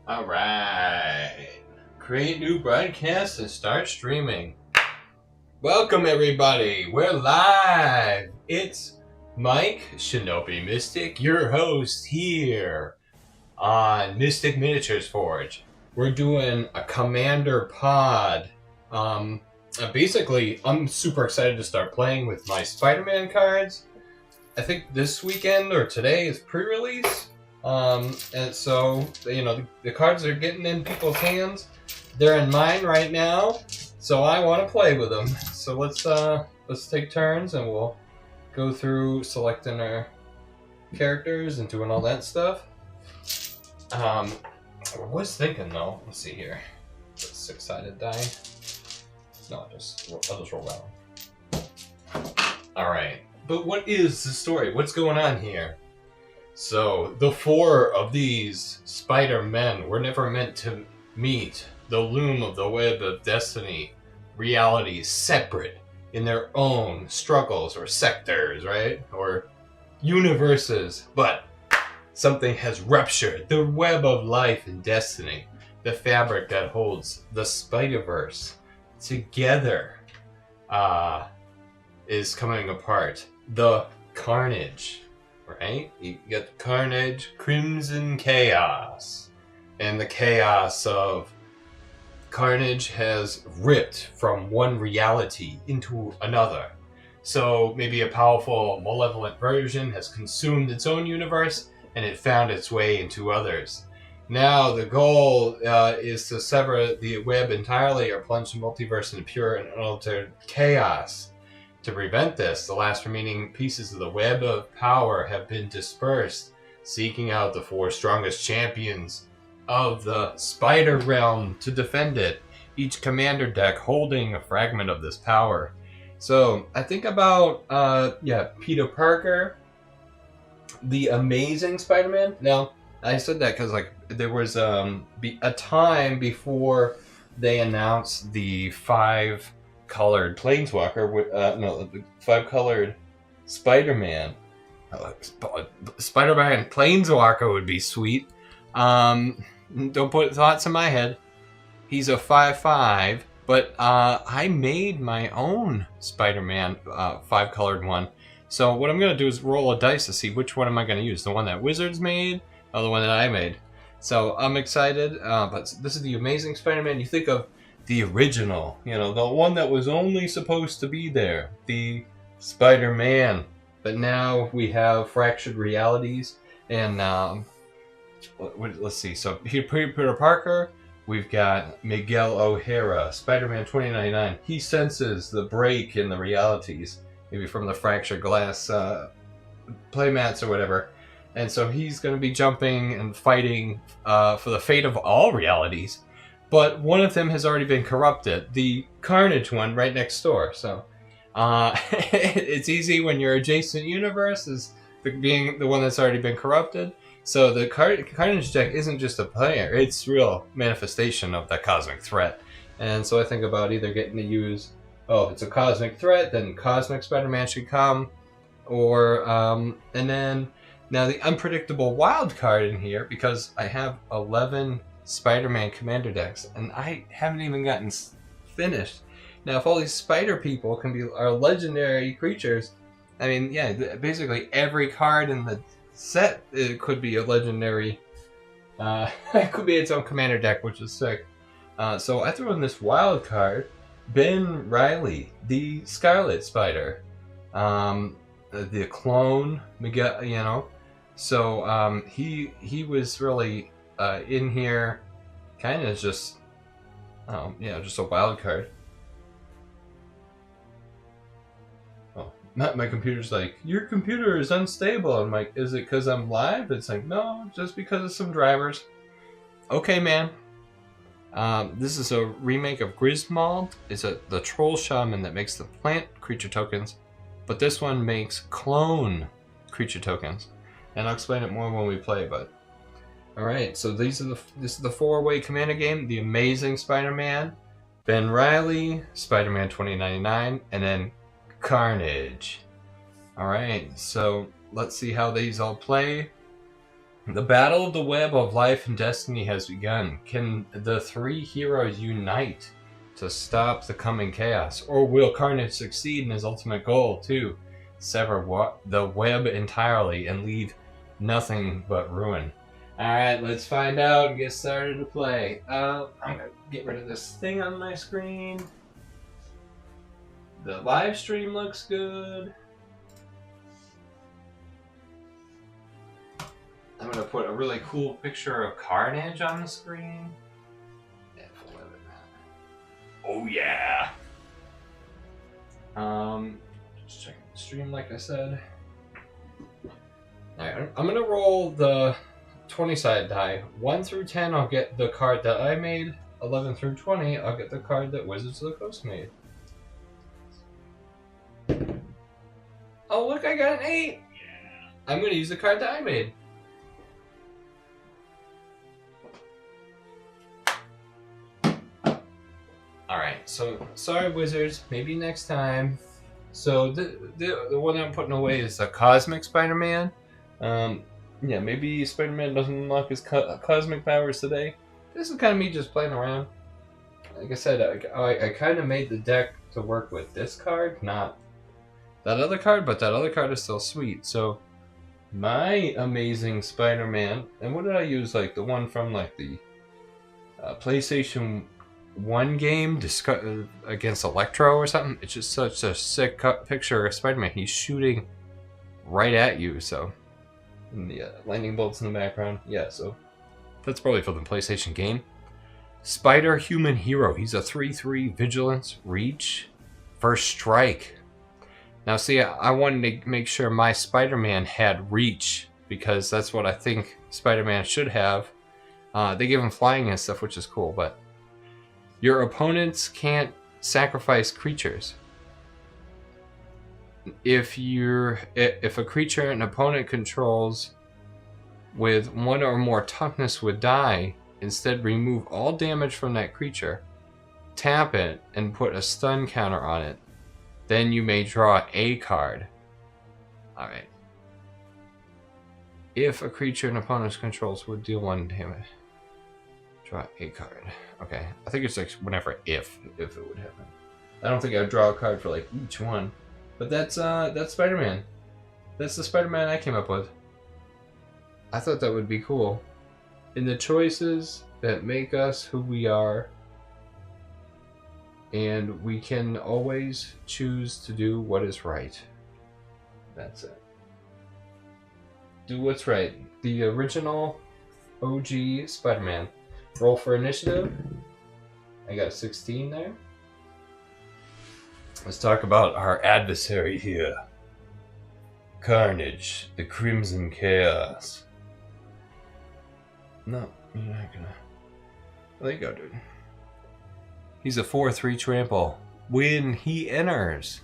Alright. Create new broadcast and start streaming. Welcome everybody. We're live. It's Mike, Shinobi Mystic, your host here on Mystic Miniatures Forge. We're doing a Commander pod. Basically, I'm super excited to start playing with my Spider-Man cards. I think this weekend or today is pre-release. And so, the cards are getting in people's hands. They're in mine right now, so I want to play with them. So let's take turns and we'll go through selecting our characters and doing all that stuff. I was thinking though, let's see here. The 6-sided die. No, I'll just roll that one. Alright. But what is the story? What's going on here? So, the 4 of these Spider-Men were never meant to meet. The loom of the web of destiny, realities separate in their own struggles or sectors, right? Or universes. But something has ruptured the web of life and destiny, the fabric that holds the Spider-Verse together is coming apart. The Carnage. Right? You get Carnage, Crimson Chaos. And the chaos of Carnage has ripped from one reality into another. So maybe a powerful, malevolent version has consumed its own universe and it found its way into others. Now the goal is to sever the web entirely or plunge the multiverse into pure and unaltered chaos. To prevent this, the last remaining pieces of the web of power have been dispersed, seeking out the 4 strongest champions of the Spider Realm to defend it, each commander deck holding a fragment of this power. So, I think about, Peter Parker, the Amazing Spider-Man. Now, I said that because, there was a time before they announced the 5-colored Planeswalker, the 5-colored Spider-Man. Spider-Man Planeswalker would be sweet. Don't put thoughts in my head. He's a 5/5, but I made my own Spider-Man 5-colored one. So what I'm going to do is roll a dice to see which one am I going to use. The one that Wizards made or the one that I made. So I'm excited, but this is the Amazing Spider-Man. You think of the original, the one that was only supposed to be there, the Spider-Man. But now we have fractured realities, and let's see. So here, Peter Parker, we've got Miguel O'Hara, Spider-Man 2099. He senses the break in the realities, maybe from the fractured glass playmats or whatever. And so he's going to be jumping and fighting for the fate of all realities. But one of them has already been corrupted. The Carnage one right next door. So it's easy when your adjacent universe is being the one that's already been corrupted. So the Carnage deck isn't just a player. It's real manifestation of that cosmic threat. And so I think about either getting to use, if it's a cosmic threat, then Cosmic Spider-Man should come. Or, and then, now the unpredictable wild card in here, because I have 11 Spider-Man commander decks, and I haven't even gotten finished. Now, if all these spider people are legendary creatures, I mean, basically every card in the set it could be a legendary. It could be its own commander deck, which is sick. So I threw in this wild card, Ben Reilly, the Scarlet Spider, the clone Miguel. So he was really in here, kind of just a wild card. Oh, my computer's like, your computer is unstable. I'm like, is it because I'm live? It's like, no, just because of some drivers. Okay, man. This is a remake of Griswold. It's the troll shaman that makes the plant creature tokens, but this one makes clone creature tokens. And I'll explain it more when we play, but alright, so this is the 4-way commander game. The Amazing Spider-Man, Ben Reilly, Spider-Man 2099, and then Carnage. Alright, so let's see how these all play. The battle of the web of life and destiny has begun. Can the three heroes unite to stop the coming chaos? Or will Carnage succeed in his ultimate goal to sever the web entirely and leave nothing but ruin? Alright, let's find out and get started to play. I'm going to get rid of this thing on my screen. The live stream looks good. I'm going to put a really cool picture of Carnage on the screen. Oh yeah! Just checking the stream like I said. Alright, I'm going to roll the 20-sided die. 1 through 10, I'll get the card that I made. 11 through 20, I'll get the card that Wizards of the Coast made. Oh, look, I got an 8! Yeah. I'm going to use the card that I made. Alright, so, sorry Wizards, maybe next time. So, the one I'm putting away is the Cosmic Spider-Man. Yeah, maybe Spider-Man doesn't unlock his cosmic powers today. This is kind of me just playing around. Like I said, I kind of made the deck to work with this card, not that other card, but that other card is still sweet. So, my Amazing Spider-Man, and what did I use? Like the one from like the PlayStation 1 game against Electro or something. It's just such a sick picture of Spider-Man. He's shooting right at you, so. And the lightning bolts in the background. Yeah, so that's probably for the PlayStation game. Spider Human Hero. He's a 3/3 Vigilance, Reach, First Strike. Now, see, I wanted to make sure my Spider-Man had Reach, because that's what I think Spider-Man should have. They give him flying and stuff, which is cool, but your opponents can't sacrifice creatures. If a creature an opponent controls with 1 or more toughness would die, instead remove all damage from that creature, tap it, and put a stun counter on it. Then you may draw a card. Alright. If a creature an opponent's controls would deal 1 damage, draw a card. Okay, I think it's like whenever if it would happen. I don't think I would draw a card for like each one. But that's Spider-Man. That's the Spider-Man I came up with. I thought that would be cool. In the choices that make us who we are, and we can always choose to do what is right. That's it. Do what's right. The original OG Spider-Man. Roll for initiative. I got a 16 there. Let's talk about our adversary here. Carnage, the Crimson Chaos. No, you're not gonna. There you go, dude. He's a 4/3 trample. When he enters,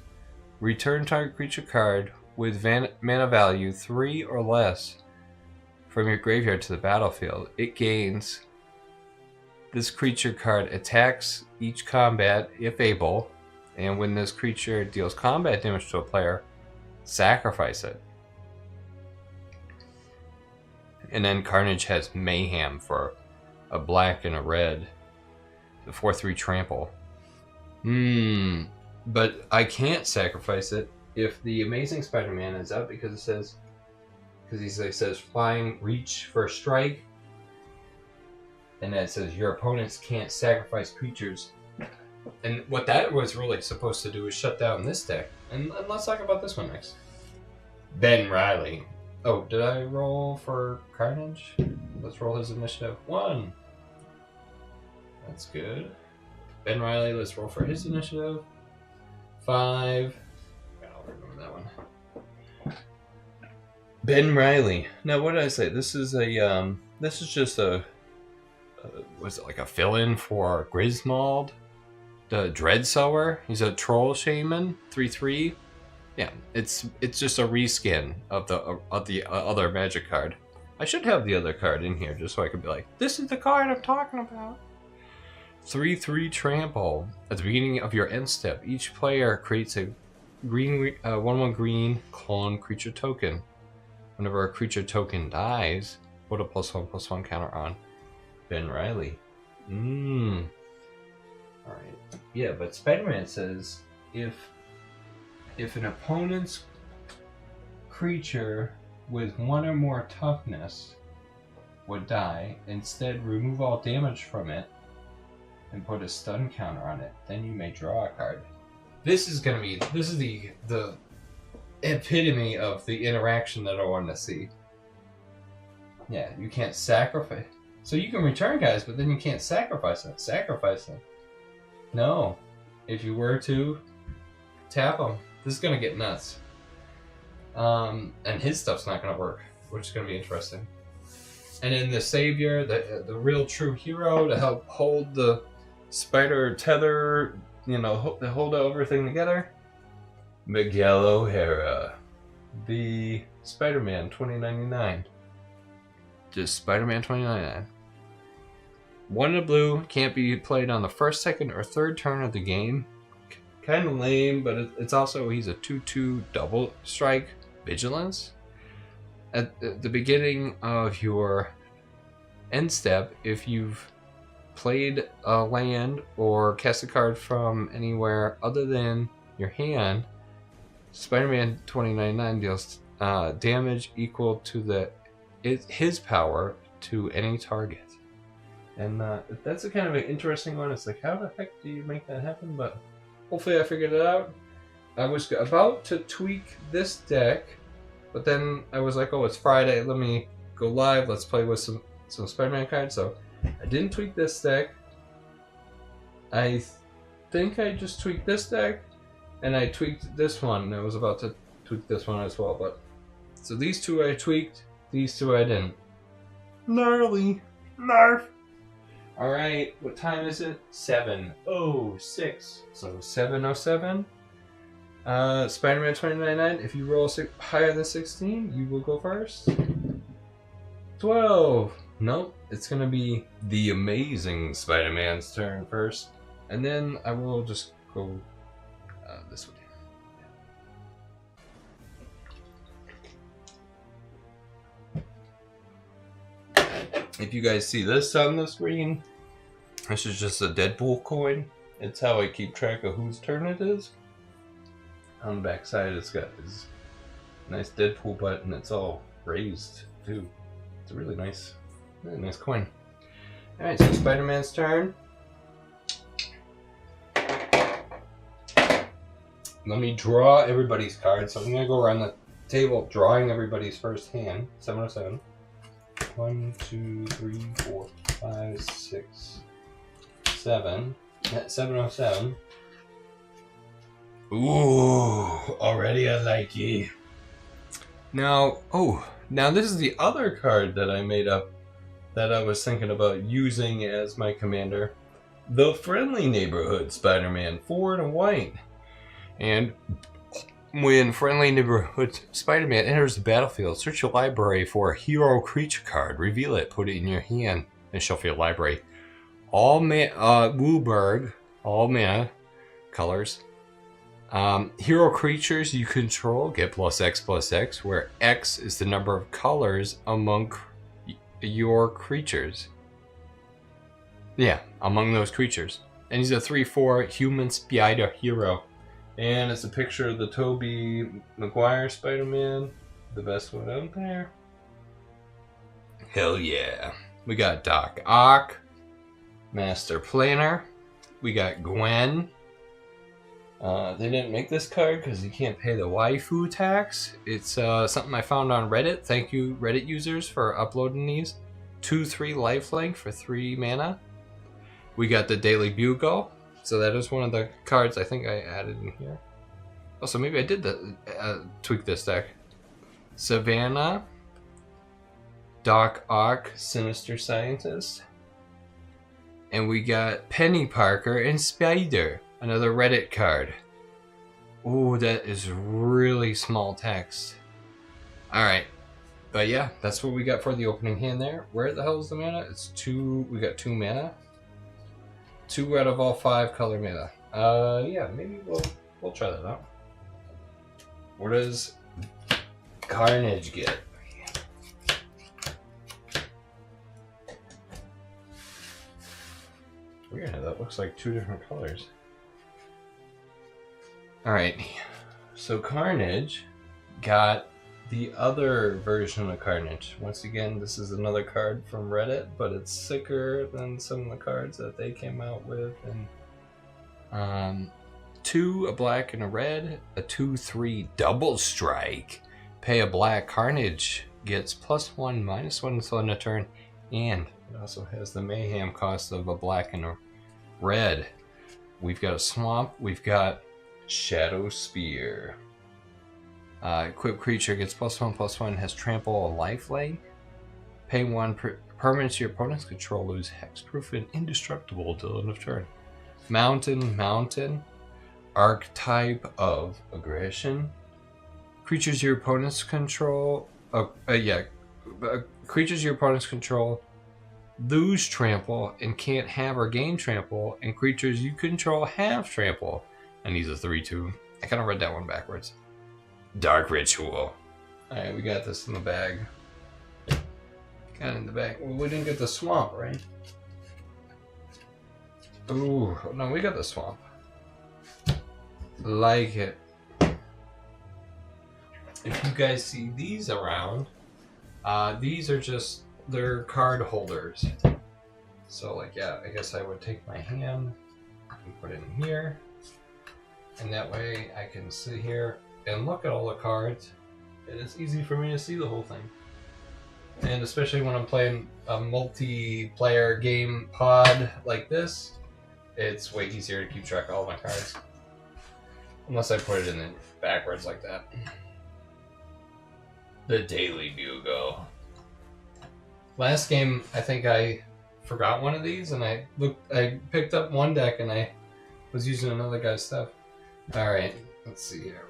return target creature card with mana value 3 or less from your graveyard to the battlefield. It gains. This creature card attacks each combat if able. And when this creature deals combat damage to a player, sacrifice it. And then Carnage has Mayhem for a black and a red. The 4/3 trample. But I can't sacrifice it if the Amazing Spider-Man is out because it says flying, reach, first strike. And then it says your opponents can't sacrifice creatures. And what that was really supposed to do is shut down this deck. And let's talk about this one next. Ben Reilly. Oh, did I roll for Carnage? Let's roll his initiative. 1. That's good. Ben Reilly, let's roll for his initiative. 5. I'll remember that one. Ben Reilly. Now, what did I say? This is just a was it like a fill-in for Griswold? The Dreadsower. He's a troll shaman, 3/3. Yeah, it's just a reskin of the other magic card. I should have the other card in here just so I could be like, this is the card I'm talking about. 3/3 trample. At the beginning of your end step, each player creates a 1/1 green clone creature token. Whenever a creature token dies, Put a +1/+1 counter on Ben Reilly. Alright. Yeah, but Spider-Man says if an opponent's creature with 1 or more toughness would die, instead remove all damage from it and put a stun counter on it, then you may draw a card. This is the epitome of the interaction that I want to see. Yeah, you can't sacrifice. So you can return guys, but then you can't sacrifice them. No. If you were to tap them, this is gonna get nuts. And his stuff's not gonna work, which is gonna be interesting. And then the savior, the real true hero to help hold the spider tether, to hold everything together. Miguel O'Hara, the Spider-Man 2099. Just Spider-Man 2099. 1 in a blue, can't be played on the first, second, or third turn of the game. Kind of lame, but it's also, he's a 2/2 double strike vigilance. At the beginning of your end step, if you've played a land or cast a card from anywhere other than your hand, Spider-Man 2099 deals damage equal to his power to any target. And that's a kind of an interesting one. It's like, how the heck do you make that happen? But hopefully I figured it out. I was about to tweak this deck, but then I was like, oh, it's Friday. Let me go live. Let's play with some Spider-Man cards. So I didn't tweak this deck. I think I just tweaked this deck, and I tweaked this one. And I was about to tweak this one as well. But so these two I tweaked. These two I didn't. Gnarly. Narf. Alright, what time is it? 7:06. So 7:07. Spider-Man 2099, if you roll higher than 16, you will go first. 12. Nope, it's going to be the amazing Spider-Man's turn first. And then I will just go this way. If you guys see this on the screen, this is just a Deadpool coin. It's how I keep track of whose turn it is. On the back side, it's got this nice Deadpool button. It's all raised too. It's a really nice coin. All right, so Spider-Man's turn. Let me draw everybody's cards. So I'm gonna go around the table drawing everybody's first hand. 7:07. 1, 2, 3, 4, 5, 6, 7. At 7:07. Ooh, already I like it. Now this is the other card that I made up that I was thinking about using as my commander. The Friendly Neighborhood Spider-Man, 4 and a white. And when Friendly Neighborhood Spider-Man enters the battlefield, search your library for a hero creature card. Reveal it, put it in your hand, and shuffle your library. Wooburg, all mana colors. Hero creatures you control get +X/+X, where X is the number of colors among your creatures. Yeah, among those creatures. And he's a 3/4 human spider hero. And it's a picture of the Tobey Maguire Spider-Man, the best one out there. Hell yeah. We got Doc Ock, Master Planner. We got Gwen. They didn't make this card because you can't pay the waifu tax. It's something I found on Reddit. Thank you, Reddit users, for uploading these. 2/3 lifelink for 3 mana. We got the Daily Bugle. So that is one of the cards I think I added in here. Oh, so maybe I did tweak this deck. Savannah, Doc Ock, Sinister Scientist. And we got Penny Parker and Spider, another Reddit card. Ooh, that is really small text. Alright. But yeah, that's what we got for the opening hand there. Where the hell is the mana? It's 2. We got 2 mana. 2 out of all 5 color mana. Yeah, maybe we'll try that out. What does Carnage get? Weird, that looks like two different colors. Alright, so Carnage got the other version of Carnage. Once again, this is another card from Reddit, but it's sicker than some of the cards that they came out with. And 2, a black and a red, a 2/3 double strike. Pay a black. Carnage gets +1, -1 until end of turn, and it also has the mayhem cost of a black and a red. We've got a swamp. We've got Shadow Spear. Equipped creature gets +1/+1, has trample, a lifelink. Pay 1 permanents your opponent's control, lose hexproof and indestructible till end of turn. Mountain. Archetype of aggression. Creatures your opponent's control. Creatures your opponent's control lose trample and can't have or gain trample, and creatures you control have trample. And he's a 3/2. I kind of read that one backwards. Dark Ritual. Alright, we got this in the bag. Got it in the bag. Well, we didn't get the swamp, right? Ooh, no, we got the swamp. Like it. If you guys see these around, these are just, they're card holders. So, like, yeah, I guess I would take my hand and put it in here. And that way I can sit here and look at all the cards, and it's easy for me to see the whole thing. And especially when I'm playing a multiplayer game pod like this, it's way easier to keep track of all my cards. Unless I put it in the backwards like that. The Daily Bugle. Last game, I think I forgot one of these, and I picked up one deck and I was using another guy's stuff. Alright, let's see here.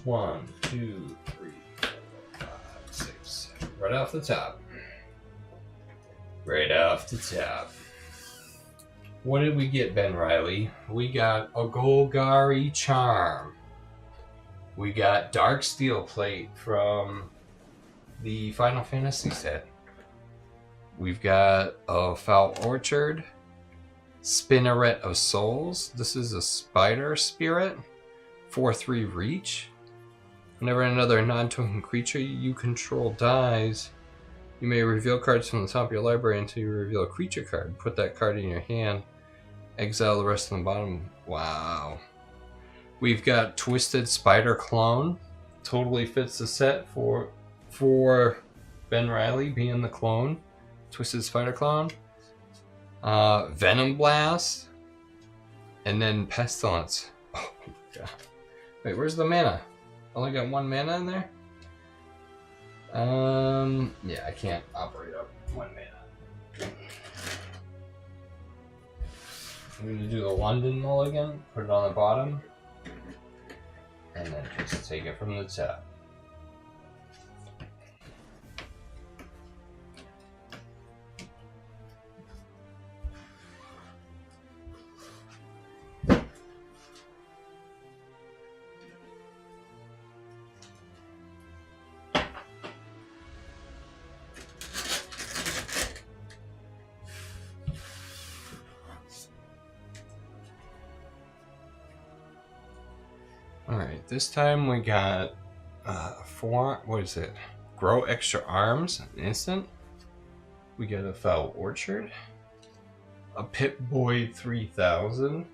1, 2, 3, 4, 5, 6, 7. Right off the top. Right off the top. What did we get, Ben Reilly? We got a Golgari Charm. We got Dark Steel Plate from the Final Fantasy set. We've got a Foul Orchard. Spinneret of Souls. This is a Spider Spirit. 4/3 reach. Whenever another non-token creature you control dies, you may reveal cards from the top of your library until you reveal a creature card. Put that card in your hand. Exile the rest on the bottom. Wow. We've got Twisted Spider Clone. Totally fits the set for Ben Reilly being the clone. Twisted Spider Clone. Venom Blast. And then Pestilence. Oh god. Wait, where's the mana? Only got 1 mana in there? Yeah, I can't operate up 1 mana. I'm going to do the London mulligan, put it on the bottom, and then just take it from the top. Alright, this time we got 4, what is it? Grow Extra Arms, an instant. We got a Foul Orchard. A Pip-Boy 3000.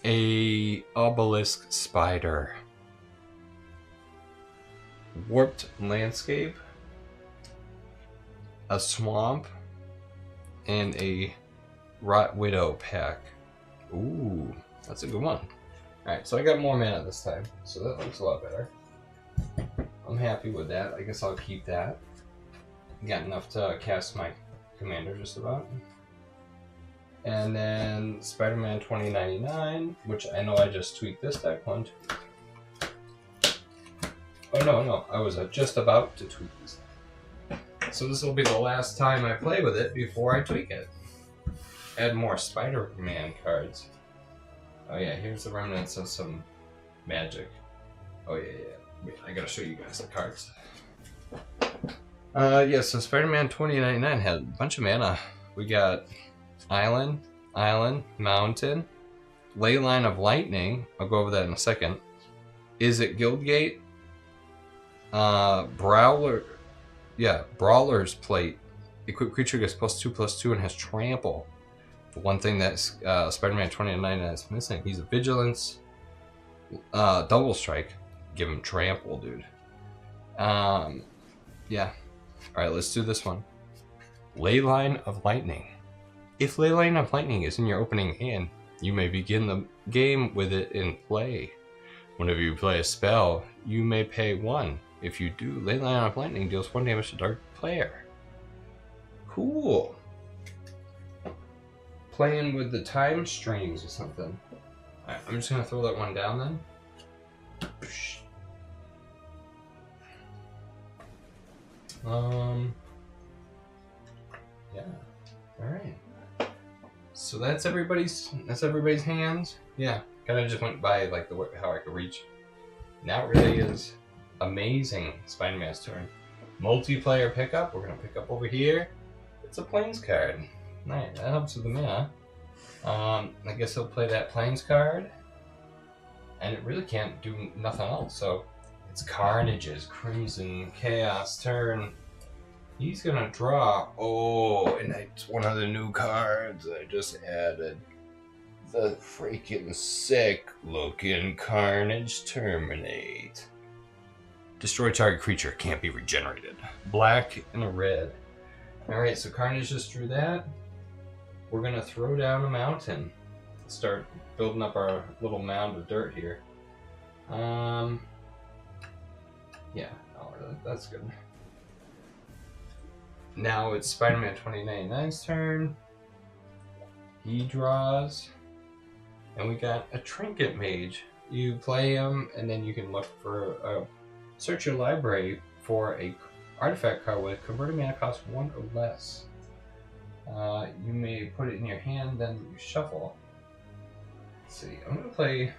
A Obelisk Spider. Warped Landscape. A Swamp. And a Rot Widow pack. Ooh. That's a good one. Alright, so I got more mana this time, so that looks a lot better. I'm happy with that. I guess I'll keep that. Got enough to cast my commander just about. And then Spider-Man 2099, which I know I just tweaked this deck one. Oh no, I was just about to tweak this deck. So this will be the last time I play with it before I tweak it. Add more Spider-Man cards. Oh yeah, here's the remnants of some magic. Oh yeah. Wait, I gotta show you guys the cards. Yeah, so Spider-Man 2099 had a bunch of mana. We got Island, Mountain, Ley Line of Lightning. I'll go over that in a second. Is it Guildgate? Brawler's Plate. Equipped creature gets +2/+2 and has trample. The one thing that Spider-Man 2099 is missing, he's a vigilance, double strike. Give him trample, dude. Yeah. Alright, let's do this one. Ley Line of Lightning. If Ley Line of Lightning is in your opening hand, you may begin the game with it in play. Whenever you play a spell, you may pay 1. If you do, Ley Line of Lightning deals 1 damage to target player. Cool. Playing with the time streams or something. Alright, I'm just gonna throw that one down then. Yeah. Alright. So that's everybody's hands. Yeah. Kinda just went by like how I could reach. Now it really is amazing Spider-Man's turn. Multiplayer pickup, we're gonna pick up over here. It's a Plains card. Nice, that helps with the mana. I guess he'll play that Plains card. And it really can't do nothing else, so it's Carnage's Crimson Chaos turn. He's gonna draw. Oh, and it's one of the new cards I just added. The freaking sick looking Carnage Terminate. Destroy target creature, can't be regenerated. Black and a red. Alright, so Carnage just drew that. We're gonna throw down a mountain. Start building up our little mound of dirt here. Yeah, oh, that's good. Now it's Spider-Man 2099's turn. He draws. And we got a Trinket Mage. You play him, and then you can look for search your library for a artifact card with converted mana cost 1 or less. You may put it in your hand, then you shuffle. Let's see, I'm gonna play.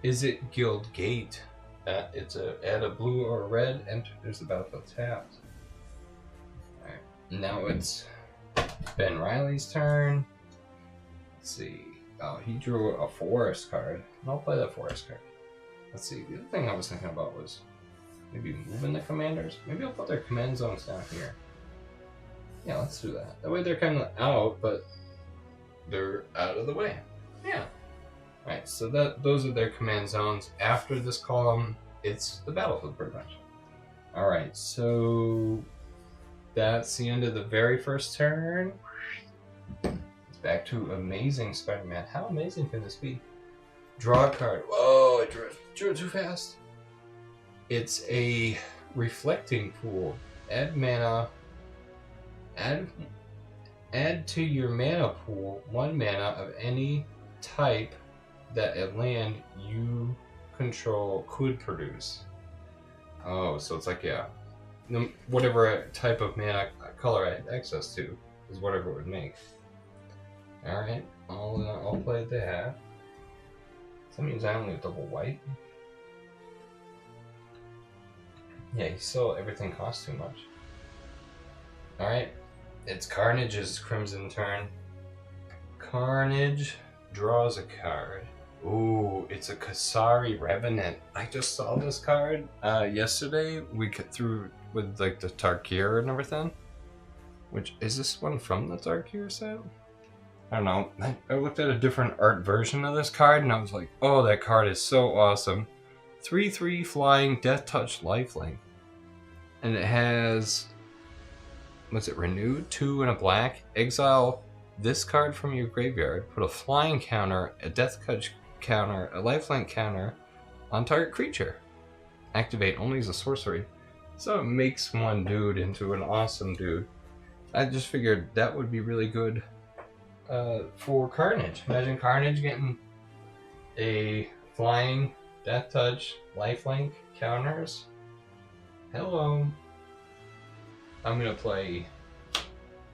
Is it Guildgate? It's add a blue or a red. Enters the battlefield tapped. All right, now it's Ben Reilly's turn. Let's see. Oh, he drew a forest card. I'll play that forest card. Let's see. The other thing I was thinking about was maybe moving the commanders. Maybe I'll put their command zones down here. Yeah, let's do that. That way they're kind of out, but they're out of the way. Yeah. Alright, so those are their command zones. After this column, it's the battlefield pretty much. Alright, so that's the end of the very first turn. It's back to Amazing Spider-Man. How amazing can this be? Draw a card. Whoa, I drew it too fast. It's a Reflecting Pool. Add mana. Add to your mana pool 1 mana of any type that a land you control could produce. Oh, so it's like, yeah, whatever type of mana color I had access to is whatever it would make. All right, I'll play that. That means I only have double white. Yeah, still everything costs too much. All right, it's Carnage's Crimson turn. Carnage draws a card. Ooh, it's a Kasari Revenant. I just saw this card yesterday. We cut through with like the Tarkir and everything. Which, is this one from the Tarkir set? I don't know. I looked at a different art version of this card and I was like, oh, that card is so awesome. 3/3 flying Death Touch Lifelink. And it has, what's it, renewed? 2 and a black. Exile this card from your graveyard. Put a flying counter, a Death Touch counter, a lifelink counter on target creature. Activate only as a sorcery. So it makes one dude into an awesome dude. I just figured that would be really good for Carnage. Imagine Carnage getting a flying Death Touch lifelink counters. Hello. I'm gonna play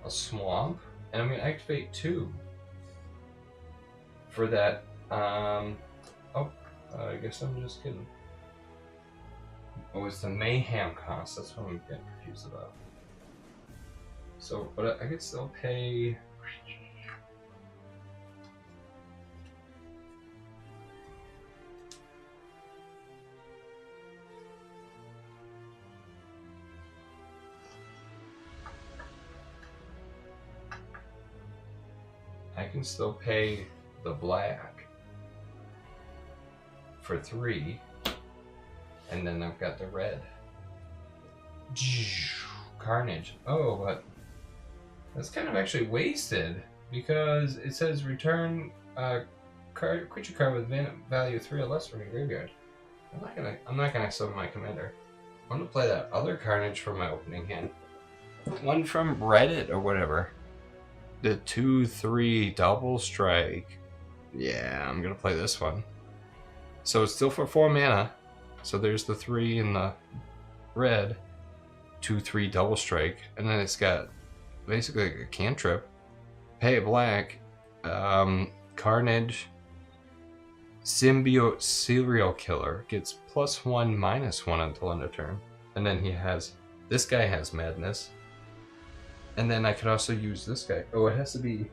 a Swamp, and I'm gonna activate 2 for that. I guess I'm just kidding. Oh, it's the mayhem cost. That's what I'm getting confused about. So, but I could still pay. I can still pay the black for 3, and then I've got the red. Carnage. Oh, but that's kind of actually wasted because it says return creature card with value 3 or less from your graveyard. I'm not gonna summon my commander. I'm gonna play that other Carnage from my opening hand. One from Reddit or whatever. The 2/3 double strike. Yeah, I'm gonna play this one. So it's still for 4 mana. So there's the 3 in the red. 2/3 double strike, and then it's got basically like a cantrip. Pay black. Carnage. Symbiote Serial Killer gets +1/-1 until end of turn. And then he has, this guy has Madness. And then I could also use this guy. Oh, it has to be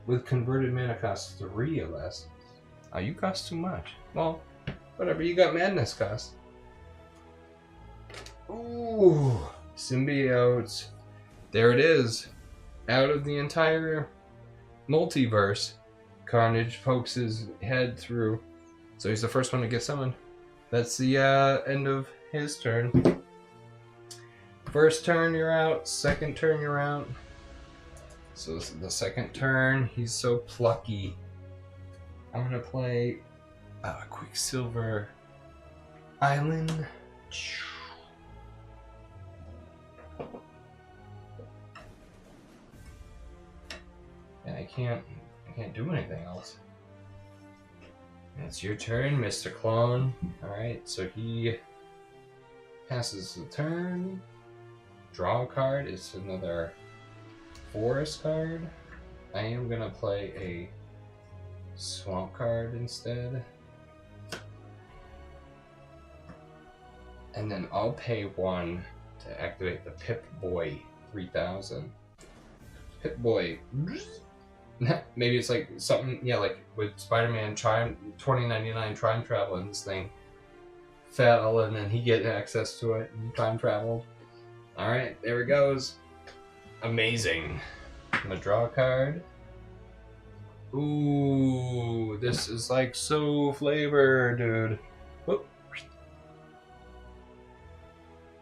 with converted mana cost 3 or less. Oh, you cost too much. Well, whatever, you got Madness cost. Ooh, Symbiotes. There it is. Out of the entire multiverse, Carnage pokes his head through. So he's the first one to get summoned. That's the end of his turn. First turn, you're out. Second turn, you're out. So this is the second turn. He's so plucky. I'm going to play Quicksilver Island. And I can't do anything else. It's your turn, Mr. Clone. Alright, so he passes the turn. Draw a card. It's another forest card. I am going to play a swamp card instead. And then I'll pay 1 to activate the Pip-Boy 3000. Pip-Boy. Maybe it's like something, yeah, like with Spider-Man 2099 time travel, and this thing fell, and then he get access to it and time traveled. Alright, there it goes. Amazing. I'm gonna draw a card. Ooh, this is like so flavored, dude. Whoop.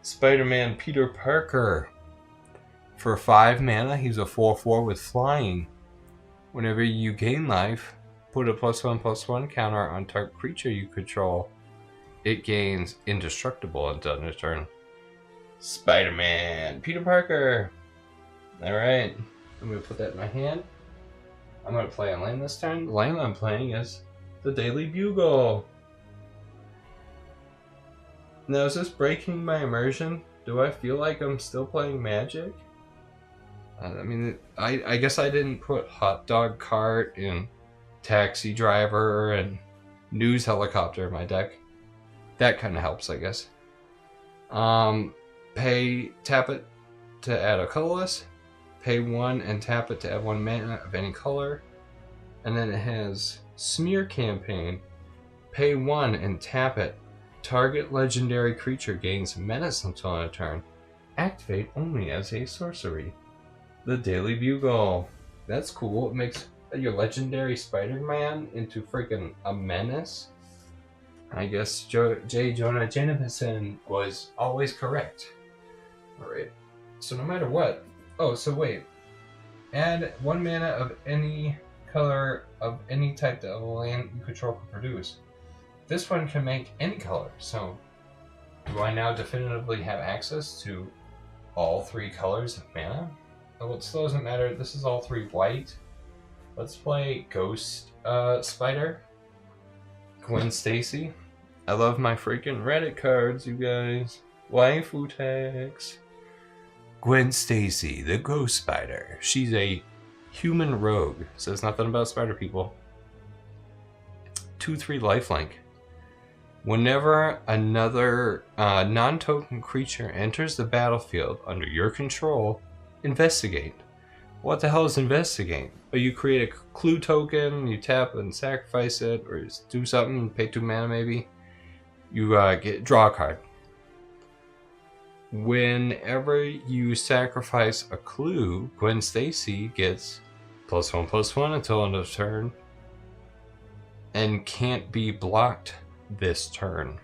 Spider-Man Peter Parker. For 5 mana, he's a 4/4 with flying. Whenever you gain life, put a +1/+1 counter on target creature you control. It gains indestructible until end of turn. Spider-Man, Peter Parker. Alright, I'm going to put that in my hand. I'm going to play a land this turn. The land I'm playing is the Daily Bugle. Now, is this breaking my immersion? Do I feel like I'm still playing Magic? I mean, I guess I didn't put Hot Dog Cart and Taxi Driver and News Helicopter in my deck. That kind of helps, I guess. Tap it to add a colorless. Pay 1 and tap it to add 1 mana of any color. And then it has Smear Campaign. Pay 1 and tap it. Target legendary creature gains menace until end of turn. Activate only as a sorcery. The Daily Bugle. That's cool. It makes your legendary Spider-Man into freaking a menace. I guess J. Jonah Jameson was always correct. Alright. So no matter what. Oh, so wait. Add 1 mana of any color of any type that a land you control can produce. This one can make any color. So do I now definitively have access to all 3 colors of mana? Oh, it still doesn't matter. This is all 3 white. Let's play Ghost Spider. Gwen Stacy. I love my freaking Reddit cards, you guys. Waifu tags. Gwen Stacy, the Ghost Spider. She's a human rogue. Says nothing about spider people. 2/3 lifelink. Whenever another non-token creature enters the battlefield under your control, investigate. What the hell is investigate? Oh, you create a clue token, you tap and sacrifice it, or just do something, pay 2 mana maybe. You draw a card. Whenever you sacrifice a clue, Gwen Stacy gets +1/+1 until end of turn, and can't be blocked this turn.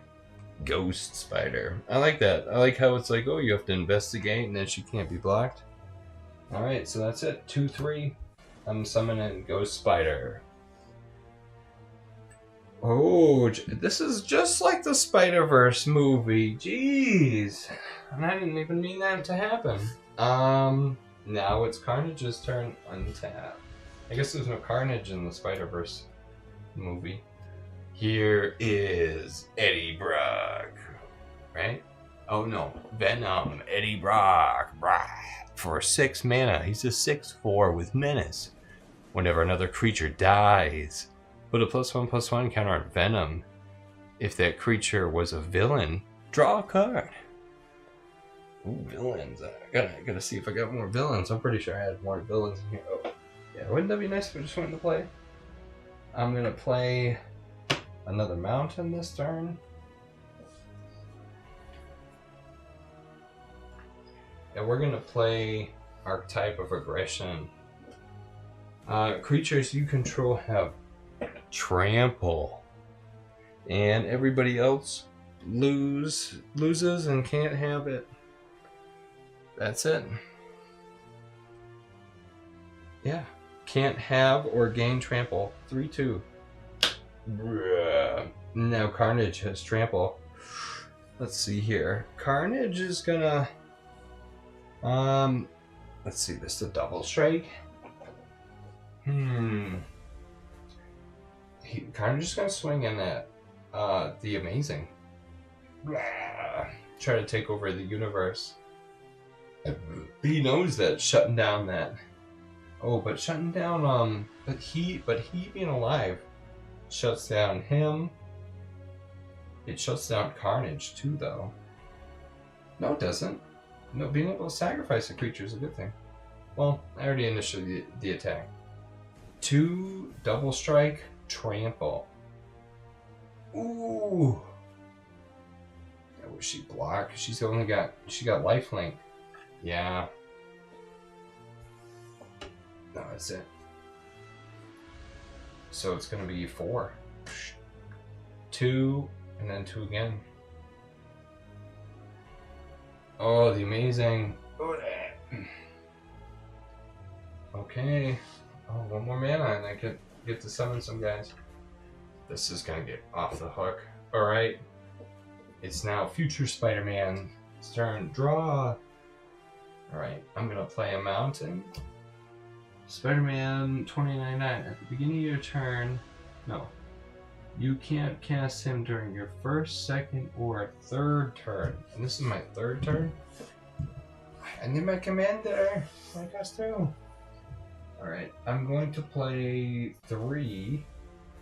Ghost Spider. I like that. I like how it's like, oh, you have to investigate, and then she can't be blocked. Alright, so that's it. 2/3. I'm summoning Ghost Spider. Oh, this is just like the Spider-Verse movie. Jeez. And I didn't even mean that to happen. Now it's Carnage's turn. Untap. I guess there's no Carnage in the Spider-Verse movie. Here is Eddie Brock. Right? Oh no. Venom. Eddie Brock. For 6 mana. He's a 6/4 with Menace. Whenever another creature dies, put a +1/+1 counter on Venom. If that creature was a villain, draw a card. Ooh, villains. I gotta see if I got more villains. I'm pretty sure I had more villains in here. Oh, yeah. Wouldn't that be nice if I just went to play? I'm gonna play another mountain this turn. And we're gonna play Archetype of Aggression. Creatures you control have trample, and everybody else loses and can't have it. That's it. Yeah, can't have or gain trample. 3/2. Now Carnage has trample. Let's see here. Carnage is gonna let's see, this is a double strike. Carnage is gonna swing in at the Amazing. Try to take over the universe. He knows that, shutting down that. Oh, but shutting down but he being alive shuts down him. It shuts down Carnage too, though. No, it doesn't. No, being able to sacrifice a creature is a good thing. Well, I already initiated the attack. 2 double strike, trample. Ooh. Will she block? She got lifelink. Yeah. No, that's it. So it's gonna be 4. 2 and then 2 again. Oh, the Amazing. Okay. Oh, 1 more mana and I get to summon some guys. This is gonna get off the hook. Alright. It's now Future Spider-Man's turn. Draw. Alright, I'm gonna play a mountain. Spider-Man 29/9. At the beginning of your turn. No. You can't cast him during your first, second, or third turn. And this is my 3rd turn? I need my commander. I guess too. Alright, I'm going to play 3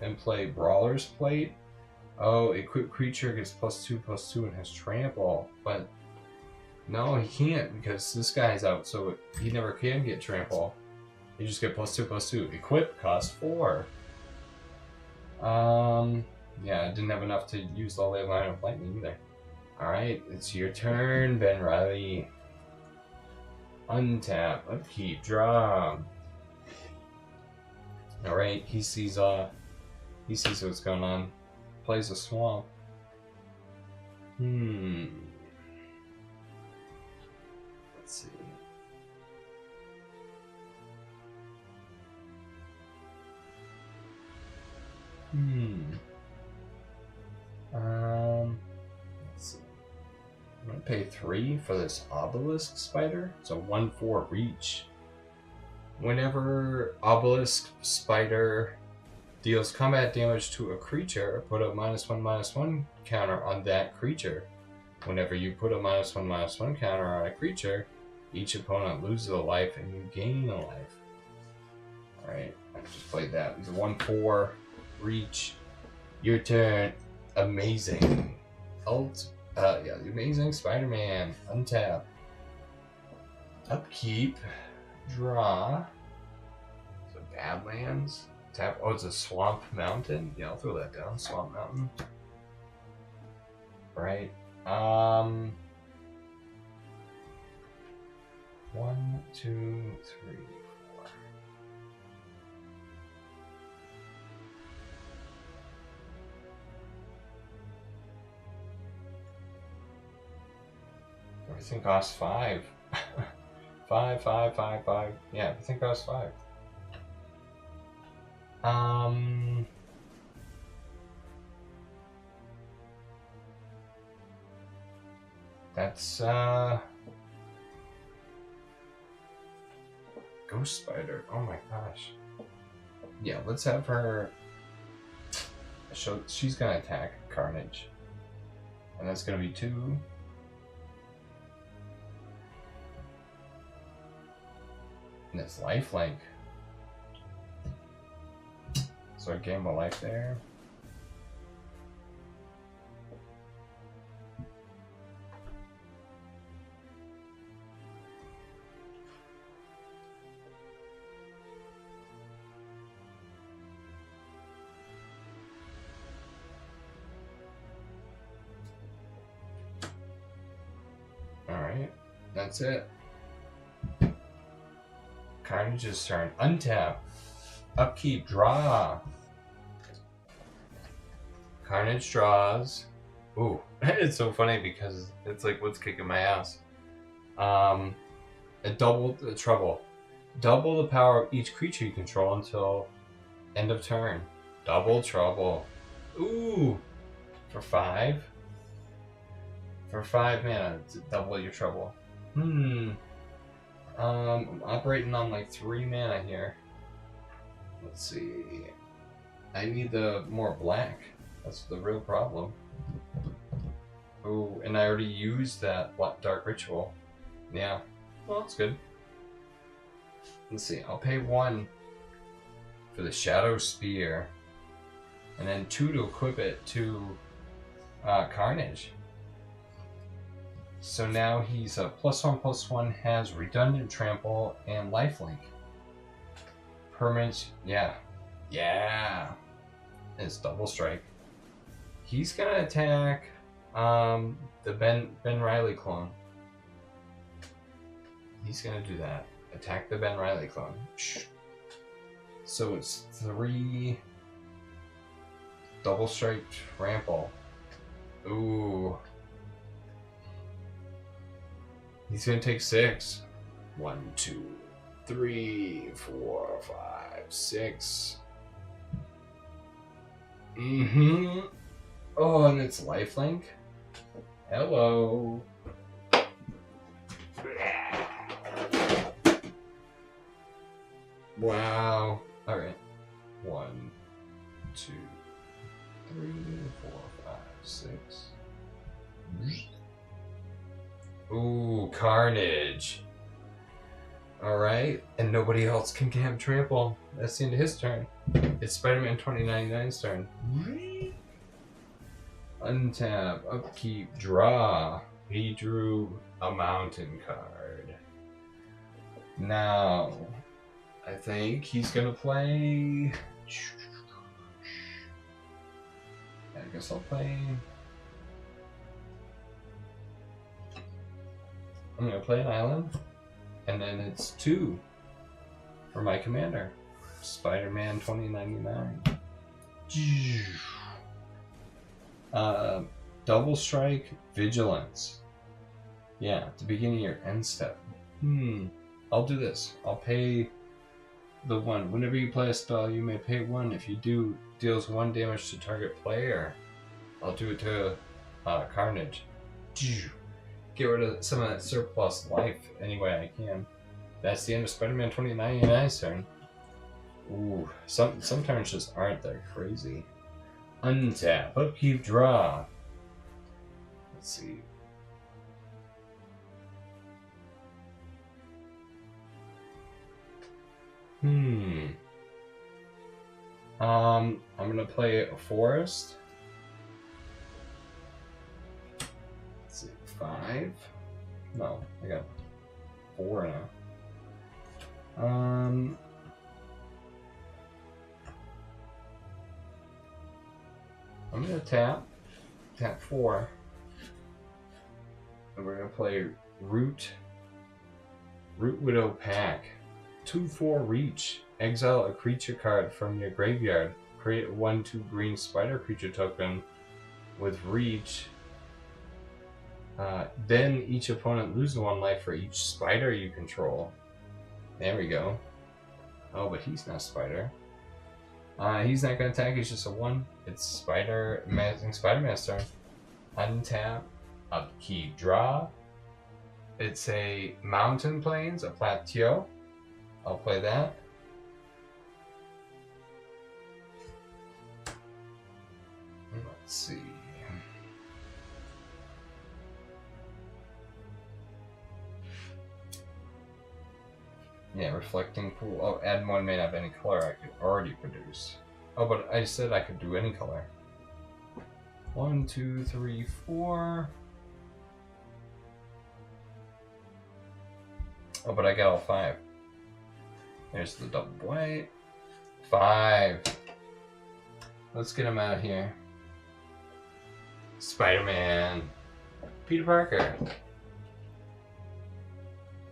and play Brawler's Plate. Oh, equipped creature gets +2/+2 and has trample. But no, he can't because this guy's out, so he never can get trample. You just get +2/+2. Equip costs 4. Yeah, I didn't have enough to use the Ley Line of Lightning either. Alright, it's your turn, Ben Reilly. Untap, upkeep, draw. Alright, he sees what's going on. Plays a swamp. Let's see. Let's see. I'm gonna pay 3 for this Obelisk Spider. It's a 1/4 reach. Whenever Obelisk Spider deals combat damage to a creature, put a -1/-1 counter on that creature. Whenever you put a -1/-1 counter on a creature, each opponent loses a life and you gain a life. Alright, I just played that. It's a 1/4 reach. Your turn. Amazing. Yeah, the Amazing Spider-Man. Untap. Upkeep. Draw. So Badlands. Tap. Oh, it's a Swamp Mountain? Yeah, I'll throw that down. Swamp Mountain. Right. 1, 2, 3, 4. Everything costs 5. 5, 5, 5, 5. Yeah, everything costs 5. That's Ghost Spider. Oh my gosh. Yeah, let's have her show. She's gonna attack Carnage, and that's gonna be 2. And it's lifelink. So I gain a life there. Alright, that's it. Carnage's turn. Untap. Upkeep. Draw. Carnage draws. Ooh, it's so funny because it's like what's kicking my ass. A double the trouble. Double the power of each creature you control until end of turn. Double trouble. Ooh, for 5. For 5 mana, double your trouble. I'm operating on like 3 mana here. Let's see. I need the more black. That's the real problem. Oh, and I already used that Dark Ritual. Yeah, well, that's good. Let's see. I'll pay 1 for the Shadow Spear, and then 2 to equip it to Carnage. So now he's a +1/+1, has redundant trample and lifelink. Permanent, yeah. It's double strike. He's gonna attack the Ben Reilly clone. He's gonna do that. Attack the Ben Reilly clone. So it's 3 double strike trample. Ooh. He's gonna take 6. 1, 2, 3, 4, 5, 6. Oh, and it's lifelink. Hello. Wow. Alright. 1, 2, 3, 4, 5, 6. Ooh, Carnage. Alright, and nobody else can have trample. That's the end of his turn. It's Spider-Man 2099's turn. Untap, upkeep, draw. He drew a mountain card. Now, I think he's gonna play... I guess I'll play... I'm gonna play an island, and then it's 2 for my commander, Spider-Man 2099. Double strike, vigilance. Yeah, at the beginning of your end step. I'll do this. I'll pay the 1. Whenever you play a spell, you may pay 1. If you do, deals 1 damage to target player. I'll do it to Carnage. Get rid of some of that surplus life any way I can. That's the end of Spider-Man 2099's turn. Ooh, some turns just aren't that crazy. Untap, upkeep, draw. Let's see. I'm gonna play a forest. 5? No, I got 4 now. I'm gonna tap 4, and we're gonna play Root Widow Pack. 2/4 reach. Exile a creature card from your graveyard. Create a 1/2 green spider creature token with reach. Then each opponent loses 1 life for each spider you control. There we go. Oh, but he's not spider. He's not gonna attack, he's just a 1. It's Spider-Man's turn. Untap, upkeep, draw. It's a Mountain Plains, a Plateau. I'll play that. Let's see. Yeah, Reflecting Pool. Oh, add 1 mana of any color I could already produce. Oh, but I said I could do any color. 1, 2, 3, 4. Oh, but I got all 5. There's the double white. 5. Let's get him out here. Spider-Man. Peter Parker.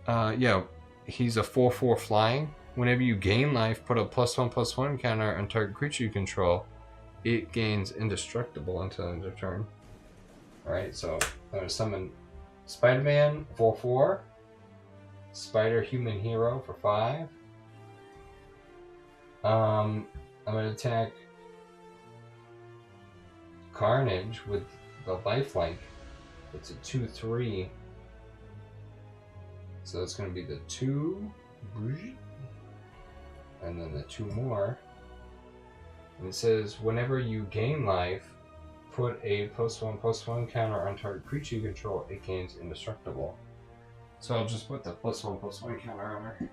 Yeah, he's a 4/4 flying. Whenever you gain life, put a +1/+1 counter on target creature you control. It gains indestructible until end of turn. Alright, so I'm going to summon Spider-Man 4/4. Spider Human Hero for 5. I'm going to attack Carnage with the lifelink. It's a 2/3. So it's going to be the 2, and then the 2 more. And it says, whenever you gain life, put a +1/+1 counter on target creature you control. It gains indestructible. So I'll just put the +1/+1 counter on her.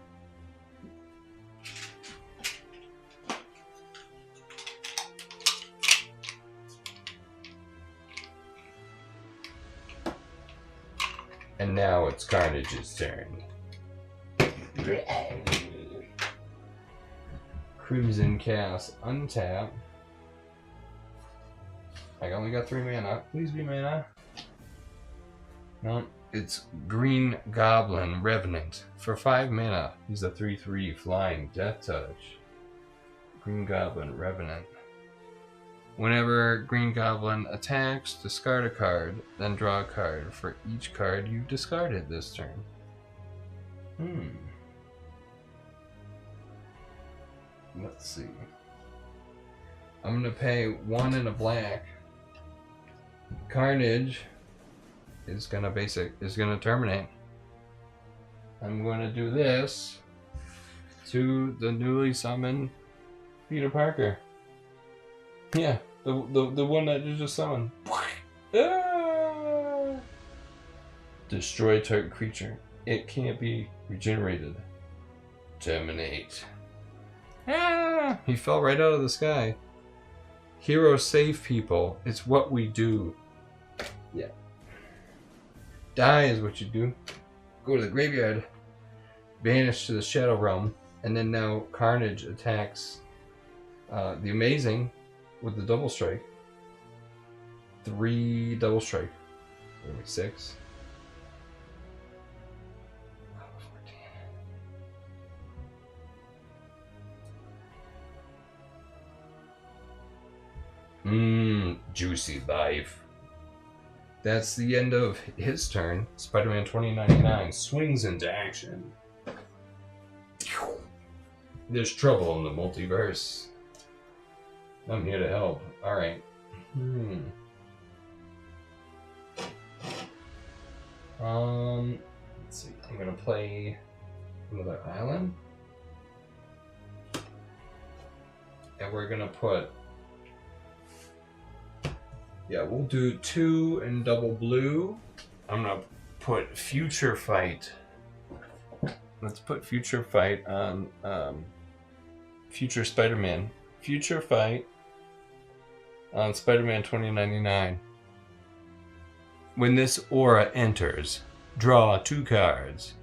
And now it's Carnage's turn. Crimson Chaos, untap. I only got 3 mana. Please be mana. No, it's Green Goblin Revenant for 5 mana. He's a 3/3 flying Death Touch. Green Goblin Revenant. Whenever Green Goblin attacks, discard a card, then draw a card for each card you've discarded this turn. Let's see. I'm gonna pay 1 and a black. Carnage is gonna terminate. I'm gonna do this to the newly summoned Peter Parker. Yeah, the one that you just summoned. Ah! Destroy target creature. It can't be regenerated. Terminate. Ah! He fell right out of the sky. Heroes save people. It's what we do. Yeah. Die is what you do. Go to the graveyard. Vanish to the Shadow Realm. And then now Carnage attacks the Amazing with the double strike. 3 double strike. 6. 14. Juicy life. That's the end of his turn. Spider-Man 2099 swings into action. There's trouble in the multiverse. I'm here to help. Alright. Let's see. I'm gonna play another island. And we're gonna put... Yeah, we'll do 2 in double blue. I'm gonna put Future Fight. Let's put Future Fight on Future Spider-Man. Future Fight on Spider-Man 2099. When this aura enters, draw 2 cards.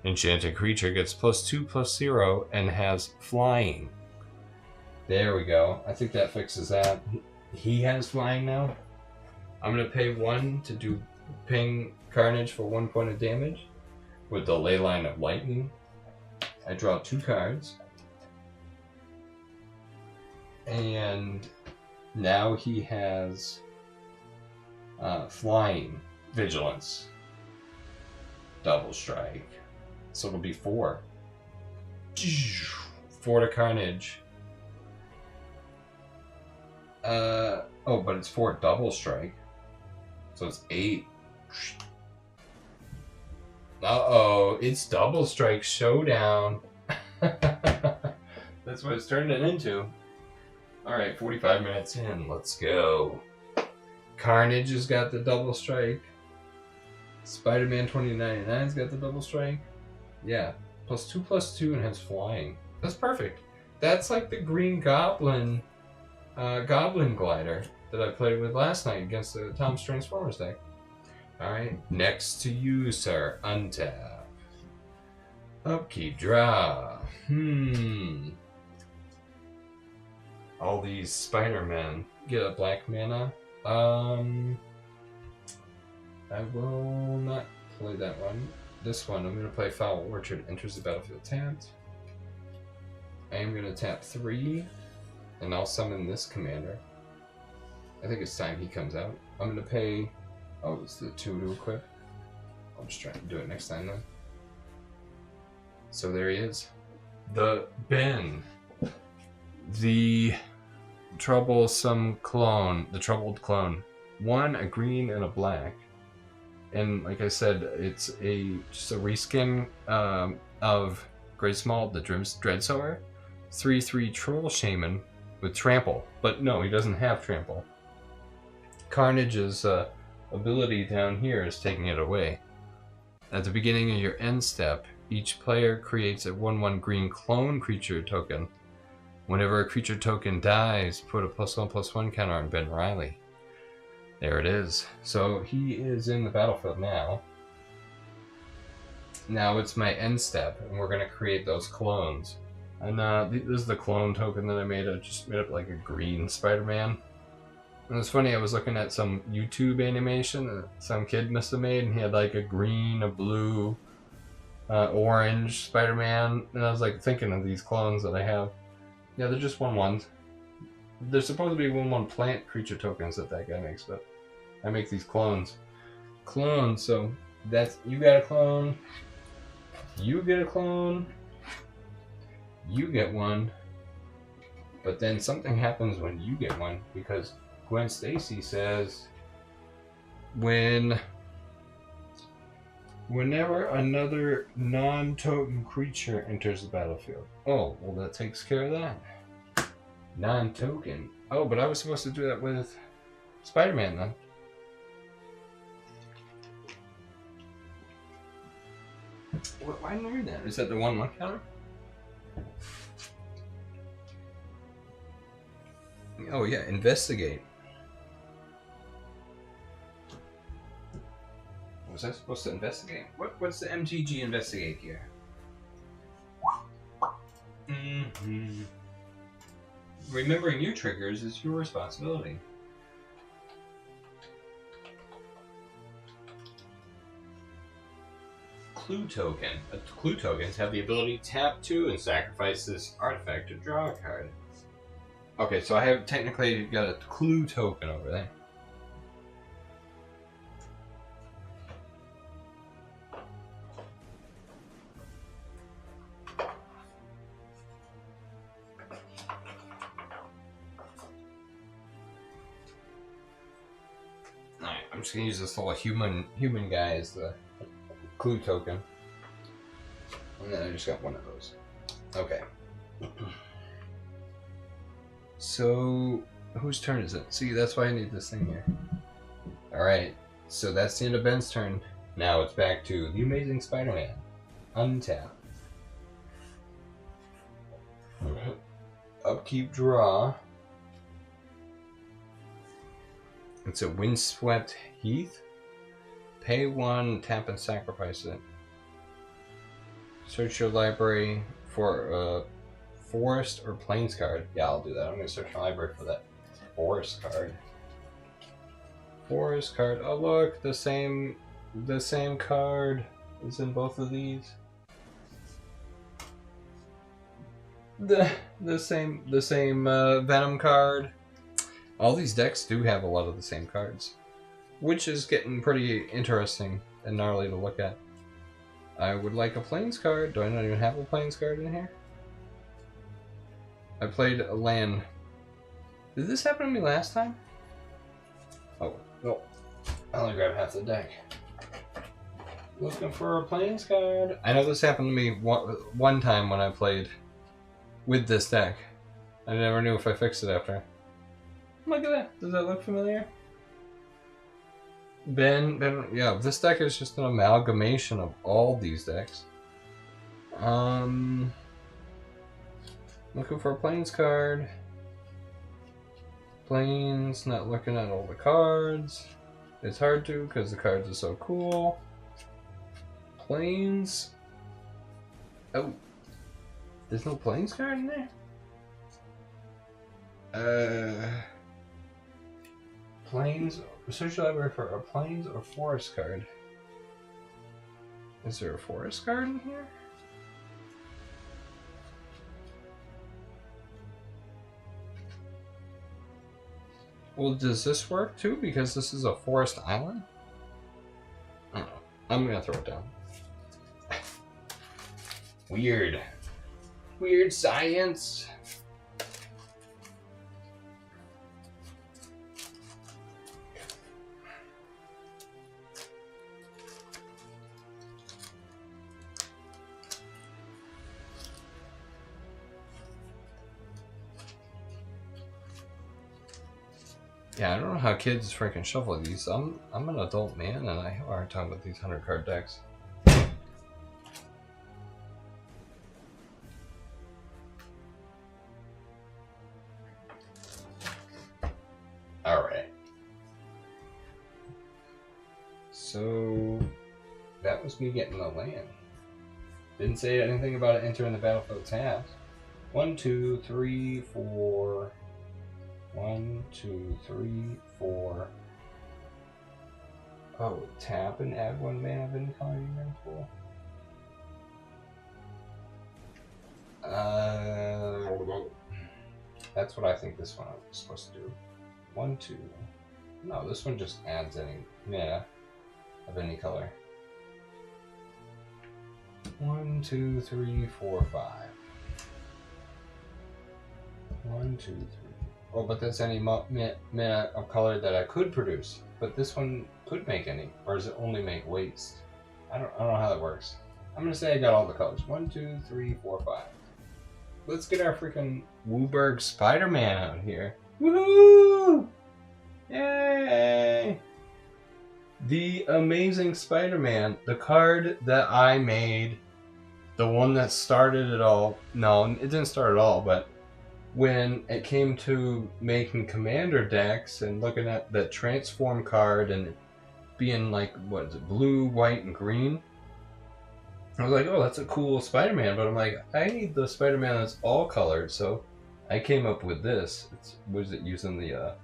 Enchanted creature gets +2/+0 and has flying. There we go. I think that fixes that. He has flying now. I'm going to pay 1 to do ping Carnage for 1 point of damage with the Ley Line of Lightning. I draw 2 cards. And now he has flying, vigilance, double strike. So it'll be 4. 4 to Carnage. Oh, but it's 4 double strike. So it's 8. Uh-oh, it's double strike showdown. That's what it's turning into. Alright, 45 minutes in. Let's go. Carnage has got the double strike. Spider-Man 2099's got the double strike. Yeah, +2/+2 and has flying. That's perfect. That's like the Green Goblin Goblin Glider that I played with last night against the Tom's Transformers deck. Alright, next to you, sir. Untap. Upkeep, draw. All these Spider-Men. Get a black mana. I will not play that one. This one, I'm going to play Foul Orchard. Enters the battlefield tapped. I am going to tap 3, and I'll summon this commander. I think it's time he comes out. I'm going to pay... Oh, it's the 2 to equip. I'll just try to do it next time then. So there he is. The Ben. The troublesome clone. The troubled clone. 1, a green, and a black. And like I said, it's just a reskin of Greysmall, the Dreadsower. 3/3 Troll Shaman with Trample. But no, he doesn't have Trample. Carnage's ability down here is taking it away. At the beginning of your end step, each player creates a 1/1 green clone creature token. Whenever a creature token dies, put a +1/+1 counter on Ben Reilly. There it is. So he is in the battlefield now. Now it's my end step, and we're going to create those clones. And this is the clone token that I made. I just made up like a green Spider-Man. And it's funny, I was looking at some YouTube animation that some kid must have made, and he had like a green, a blue, orange Spider-Man. And I was like thinking of these clones that I have. Yeah, they're just 1/1s. They're supposed to be 1/1 plant creature tokens that guy makes, but I make these clones. Clones, so that's, you got a clone, you get a clone, you get one, but then something happens when you get one, because Gwen Stacy says, whenever another non-token creature enters the battlefield. Oh, well that takes care of that. Non-token. Oh, but I was supposed to do that with Spider-Man then. Why didn't I read that? Is that the 1/1 counter? Oh yeah, investigate. Was I supposed to investigate? What's the MTG investigate here? Remembering your triggers is your responsibility. Clue token. Clue tokens have the ability to tap 2 and sacrifice this artifact to draw a card. Okay, so I have technically got a clue token over there. Alright, I'm just gonna use this little human guy as the clue token. And then I just got one of those. Okay. So, whose turn is it? See, that's why I need this thing here. Alright, so that's the end of Ben's turn. Now it's back to the Amazing Spider-Man. Untap. Upkeep, draw. It's a Windswept Heath. Pay 1, tap and sacrifice it. Search your library for a forest or plains card. Yeah, I'll do that. I'm going to search my library for that forest card. Forest card. Oh look, the same card is in both of these. The same Venom card. All these decks do have a lot of the same cards, which is getting pretty interesting and gnarly to look at. I would like a plains card. Do I not even have a plains card in here? I played a land. Did this happen to me last time? Oh, no. I only grabbed half the deck. Looking for a plains card. I know this happened to me one time when I played with this deck. I never knew if I fixed it after. Look at that. Does that look familiar? Yeah, this deck is just an amalgamation of all these decks. Looking for a plains card. Plains, not looking at all the cards. It's hard to because the cards are so cool. Plains. Oh. There's no plains card in there? Plains. Search the library for a plains or forest card. Is there a forest card in here? Well, does this work too? Because this is a forest island? I don't know. I'm gonna throw it down. Weird. Weird science. Yeah, I don't know how kids freaking shuffle these. I'm an adult man and I have a hard time with these 100 card decks. Alright. So that was me getting the land. Didn't say anything about it entering the battlefield tabs. 1, 2, 3, 4. 1, 2, 3, 4. Oh, tap and add 1 mana of any color you can pull. That's what I think this one is supposed to do. 1, 2. No, this one just adds any mana of any color. 1, 2, 3, 4, 5. 1, 2, 3. Oh, but that's any mana of color that I could produce. But this one could make any, or does it only make waste? I don't know how that works. I'm gonna say I got all the colors. 1, 2, 3, 4, 5. Let's get our freaking Wooburg Spider-Man out here. Woohoo! Yay! The Amazing Spider-Man, the card that I made, the one that started it all. No, it didn't start at all, but when it came to making commander decks and looking at the transform card and it being like, what is it, blue, white, and green, I was like, oh, that's a cool Spider-Man, but I'm like, I need the Spider-Man that's all colored, so I came up with this. Was it using the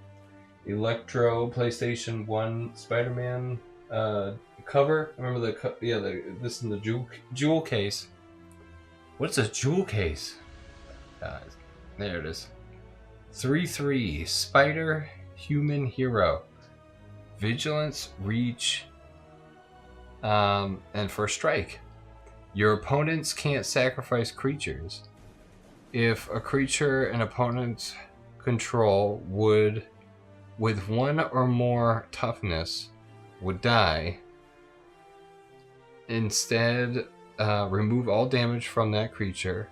Electro PlayStation 1 Spider-Man cover? Remember this in the jewel case. What's a jewel case? There it is. 3/3 Spider Human Hero. Vigilance, Reach, and for Strike. Your opponents can't sacrifice creatures. If a creature an opponent control would, with 1 or more toughness, would die, instead remove all damage from that creature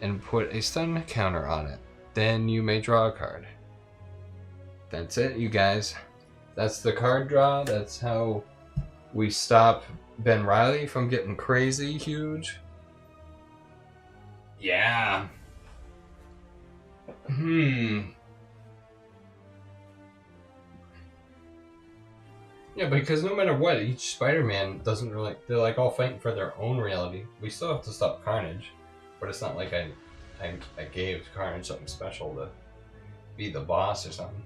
and put a stun counter on it. Then you may draw a card. That's it, you guys. That's the card draw. That's how we stop Ben Reilly from getting crazy huge. Yeah. Yeah, Yeah, because no matter what, each Spider-Man doesn't really... They're like all fighting for their own reality. We still have to stop Carnage, but it's not like I gave Carnage something special to be the boss or something.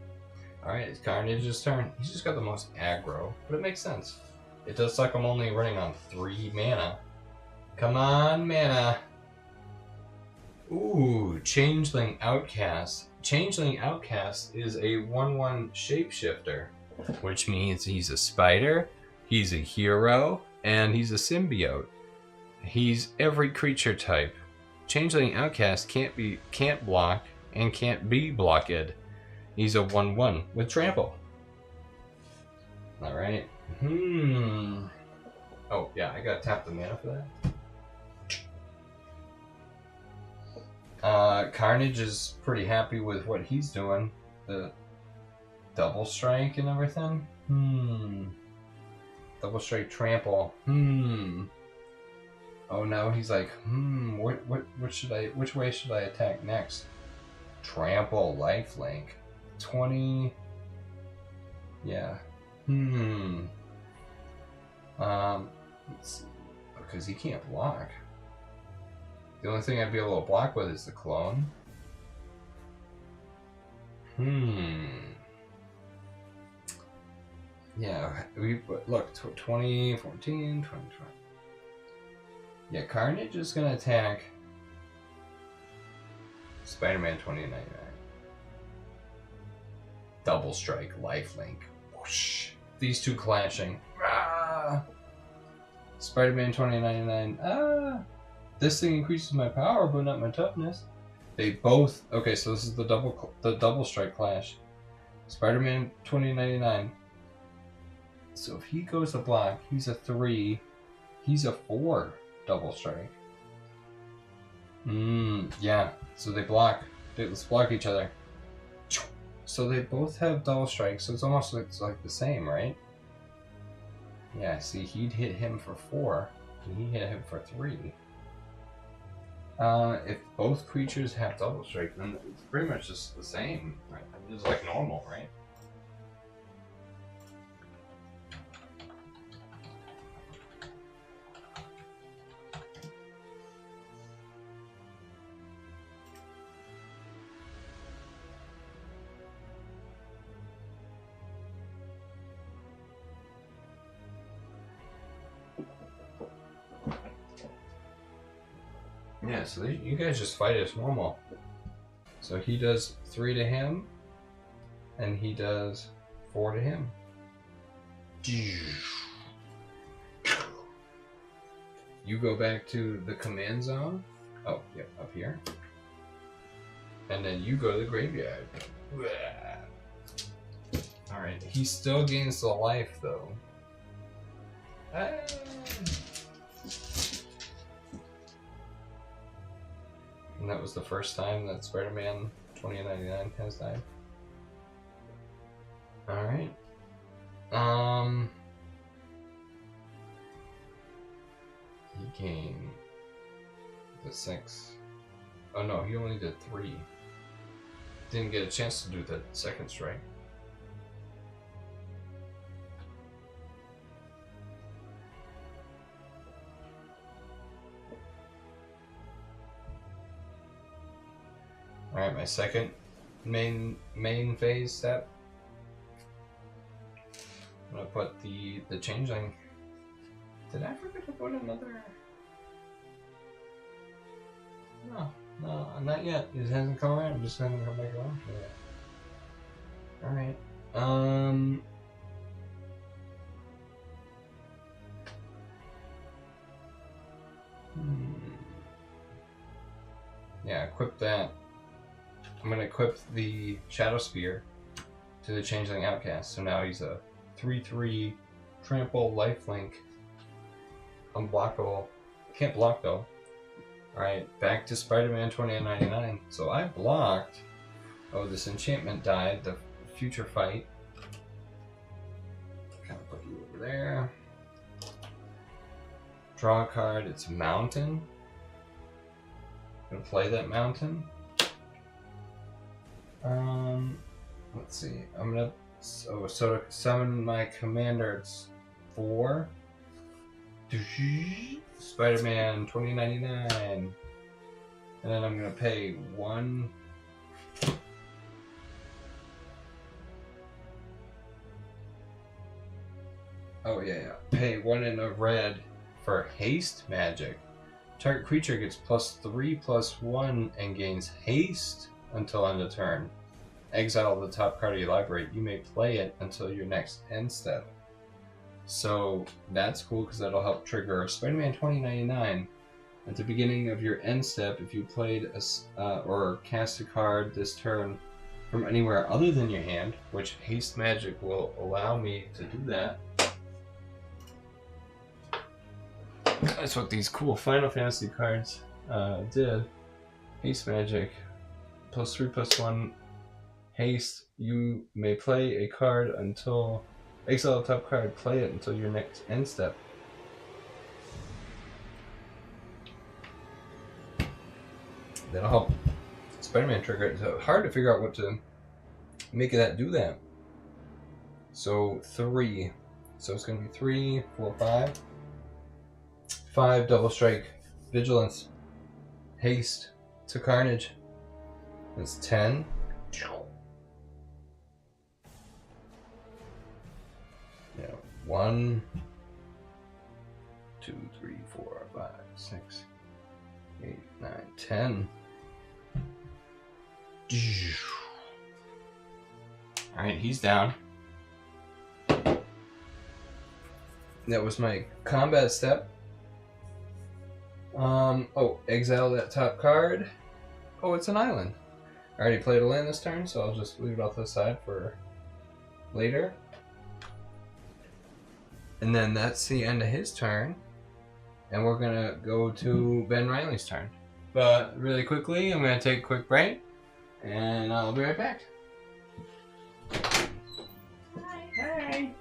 Alright, it's Carnage's turn. He's just got the most aggro, but it makes sense. It does suck I'm only running on 3 mana. Come on, mana. Ooh, Changeling Outcast. Changeling Outcast is a 1/1 shapeshifter, which means he's a spider, he's a hero, and he's a symbiote. He's every creature type. Changeling Outcast can't block and can't be blocked. He's a 1/1 with trample. Alright. Oh yeah, I gotta tap the mana for that. Carnage is pretty happy with what he's doing. The double strike and everything. Double strike trample. Oh, now he's like, which way should I attack next? Trample lifelink. 20. Yeah. Let's see. Because he can't block. The only thing I'd be able to block with is the clone. Yeah, look, 20, 14, 20, 20. Yeah, Carnage is gonna attack Spider-Man 2099. Double strike, lifelink. Whoosh. These two clashing. Spider-Man 2099. This thing increases my power, but not my toughness. They both. Okay, so this is the double strike clash. Spider-Man 2099. So if he goes to block, he's a 3. He's a 4 double strike. Yeah. So they block. Let's block each other. So they both have double strikes, so it's almost like the same, right? Yeah, see, he'd hit him for 4, and he hit him for 3. If both creatures have double strike, then it's pretty much just the same, right? It's like normal, right? Yeah, so you guys just fight as normal. So he does 3 to him, and he does 4 to him. You go back to the command zone. Oh, yep, up here. And then you go to the graveyard. Alright, he still gains the life, though. And that was the first time that Spider-Man 2099 has died. Alright. He came the 6. Oh no, he only did 3. Didn't get a chance to do the second strike. Alright, my second main phase step. I'm gonna put the changeling. Did I forget to put another? No, not yet. It hasn't come around. It just hasn't come back around yet. Alright. Yeah, equip that. I'm gonna equip the Shadow Spear to the Changeling Outcast. So now he's a 3/3 trample lifelink. Unblockable. Can't block though. Alright, back to Spider-Man 2099. So I blocked. Oh, this enchantment died. The future fight. Kind of put you over there. Draw a card. It's Mountain. Gonna play that Mountain. Let's see. I'm gonna So to summon my commander, it's 4. Spider-Man 2099. And then I'm gonna pay 1. Oh yeah. Pay 1 in a red for haste magic. Target creature gets +3/+1 and gains haste until end of turn. Exile the top card of your library. You may play it until your next end step. So that's cool because that'll help trigger Spider-Man 2099. At the beginning of your end step, if you played or cast a card this turn from anywhere other than your hand, which haste magic will allow me to do that. That's what these cool Final Fantasy cards did. Haste magic, +3/+1 haste. You may play a card until exile the top card. Play it until your next end step. That'll help Spider-Man trigger it. It's hard to figure out what to make that do that. So 3. So it's going to be 3, 4, 5. 5 double strike, vigilance, haste to Carnage. That's 10. Yeah, 1, 2, 3, 4, 5, 6, 8, 9, 10. Alright, he's down. That was my combat step. Exile that top card. Oh, it's an island. I already played a land this turn, so I'll just leave it off to the side for later. And then that's the end of his turn. And we're gonna go to Ben Reilly's turn. But really quickly, I'm gonna take a quick break, and I'll be right back. Hi.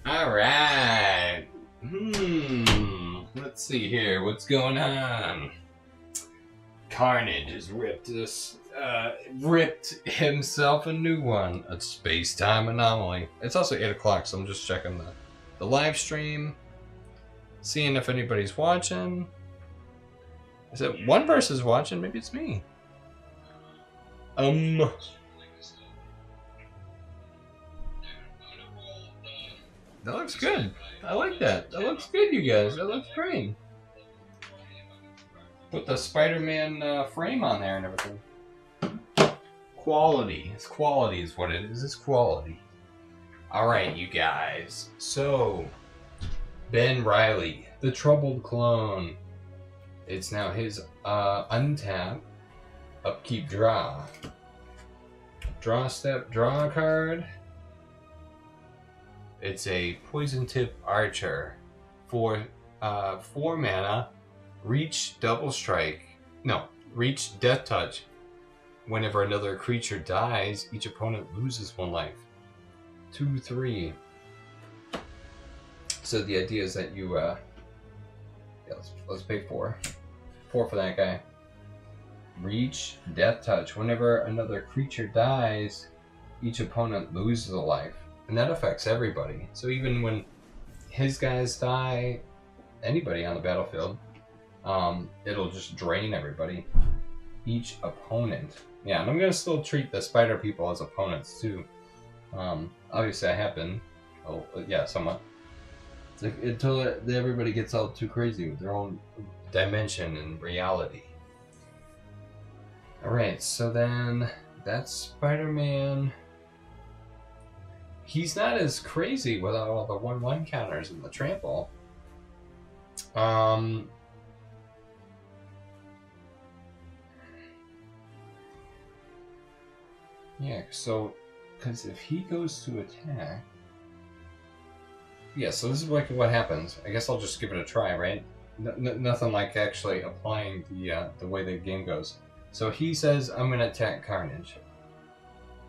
Alright. Let's see here. What's going on? Carnage has ripped himself a new one. A space-time anomaly. It's also 8 o'clock, so I'm just checking the live stream. Seeing if anybody's watching. Is it one person's watching? Maybe it's me. That looks good. I like that. That looks good, you guys. That looks great. Put the Spider-Man frame on there and everything. Quality. It's quality is what it is. It's quality. Alright, you guys. So, Ben Reilly, the Troubled Clone. It's now his untap, upkeep, draw. Draw step, draw a card. It's a Poison Tip Archer for 4 mana. Reach double strike. No, reach death touch. Whenever another creature dies, each opponent loses 1 life. 2, 3. So the idea is that you let's pay 4. 4 for that guy. Reach death touch. Whenever another creature dies, each opponent loses a life, and that affects everybody. So even when his guys die, anybody on the battlefield, it'll just drain everybody. Each opponent. Yeah, and I'm gonna still treat the spider people as opponents too. Obviously I have been. Oh, yeah, somewhat. Until everybody gets all too crazy with their own dimension and reality. Alright, so then that's Spider-Man. He's not as crazy without all the 1/1 counters and the trample. Yeah, so, because if he goes to attack... Yeah, so this is like what happens. I guess I'll just give it a try, right? Nothing like actually applying the way the game goes. So he says, I'm going to attack Carnage.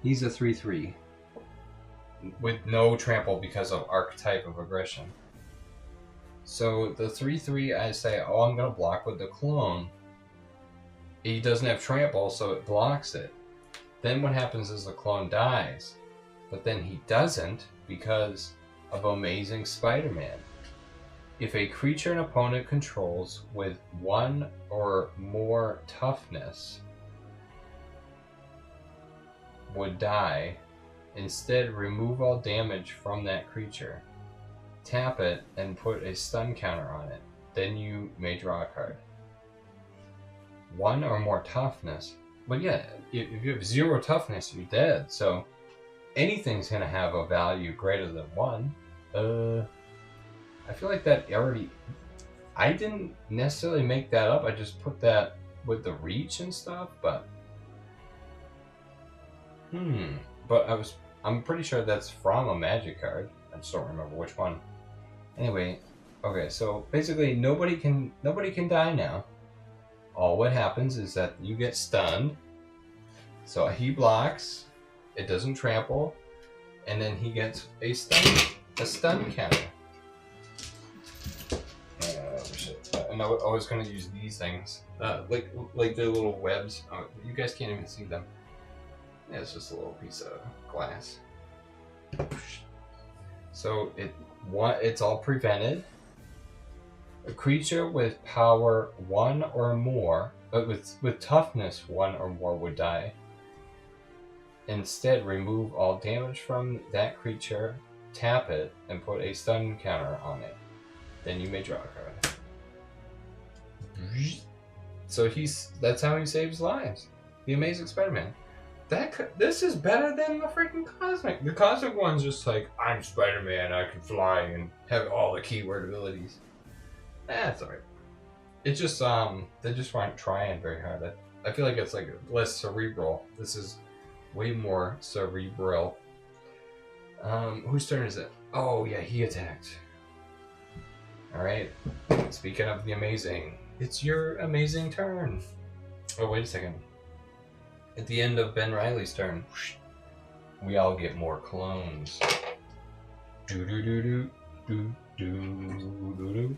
He's a 3/3. With no trample because of archetype of aggression. So the 3/3, I say, oh, I'm going to block with the clone. He doesn't have trample, so it blocks it. Then what happens is the clone dies. But then he doesn't because of Amazing Spider-Man. If a creature an opponent controls with 1 or more toughness would die, instead remove all damage from that creature. Tap it and put a stun counter on it. Then you may draw a card. 1 or more toughness. But yeah, if you have 0 toughness, you're dead. So anything's going to have a value greater than 1. I feel like that already... I didn't necessarily make that up. I just put that with the reach and stuff, but... But I'm pretty sure that's from a magic card. I just don't remember which one. Anyway, okay, so basically nobody can die now. All what happens is that you get stunned. So he blocks, it doesn't trample, and then he gets a stun counter. And I was going to use these things, like the little webs. You guys can't even see them. Yeah, it's just a little piece of glass. So it's all prevented. A creature with power 1 or more, but with toughness 1 or more would die. Instead, remove all damage from that creature, tap it, and put a stun counter on it. Then you may draw a card. So that's how he saves lives. The Amazing Spider-Man. This is better than the freaking Cosmic. The Cosmic one's just like, I'm Spider-Man, I can fly and have all the keyword abilities. That's alright. It's just, they just weren't trying very hard. I feel like it's like less cerebral. This is way more cerebral. Whose turn is it? Oh yeah, he attacked. Alright. Speaking of the amazing, it's your amazing turn. Oh, wait a second. At the end of Ben Reilly's turn, we all get more clones. Do do do do do do do do.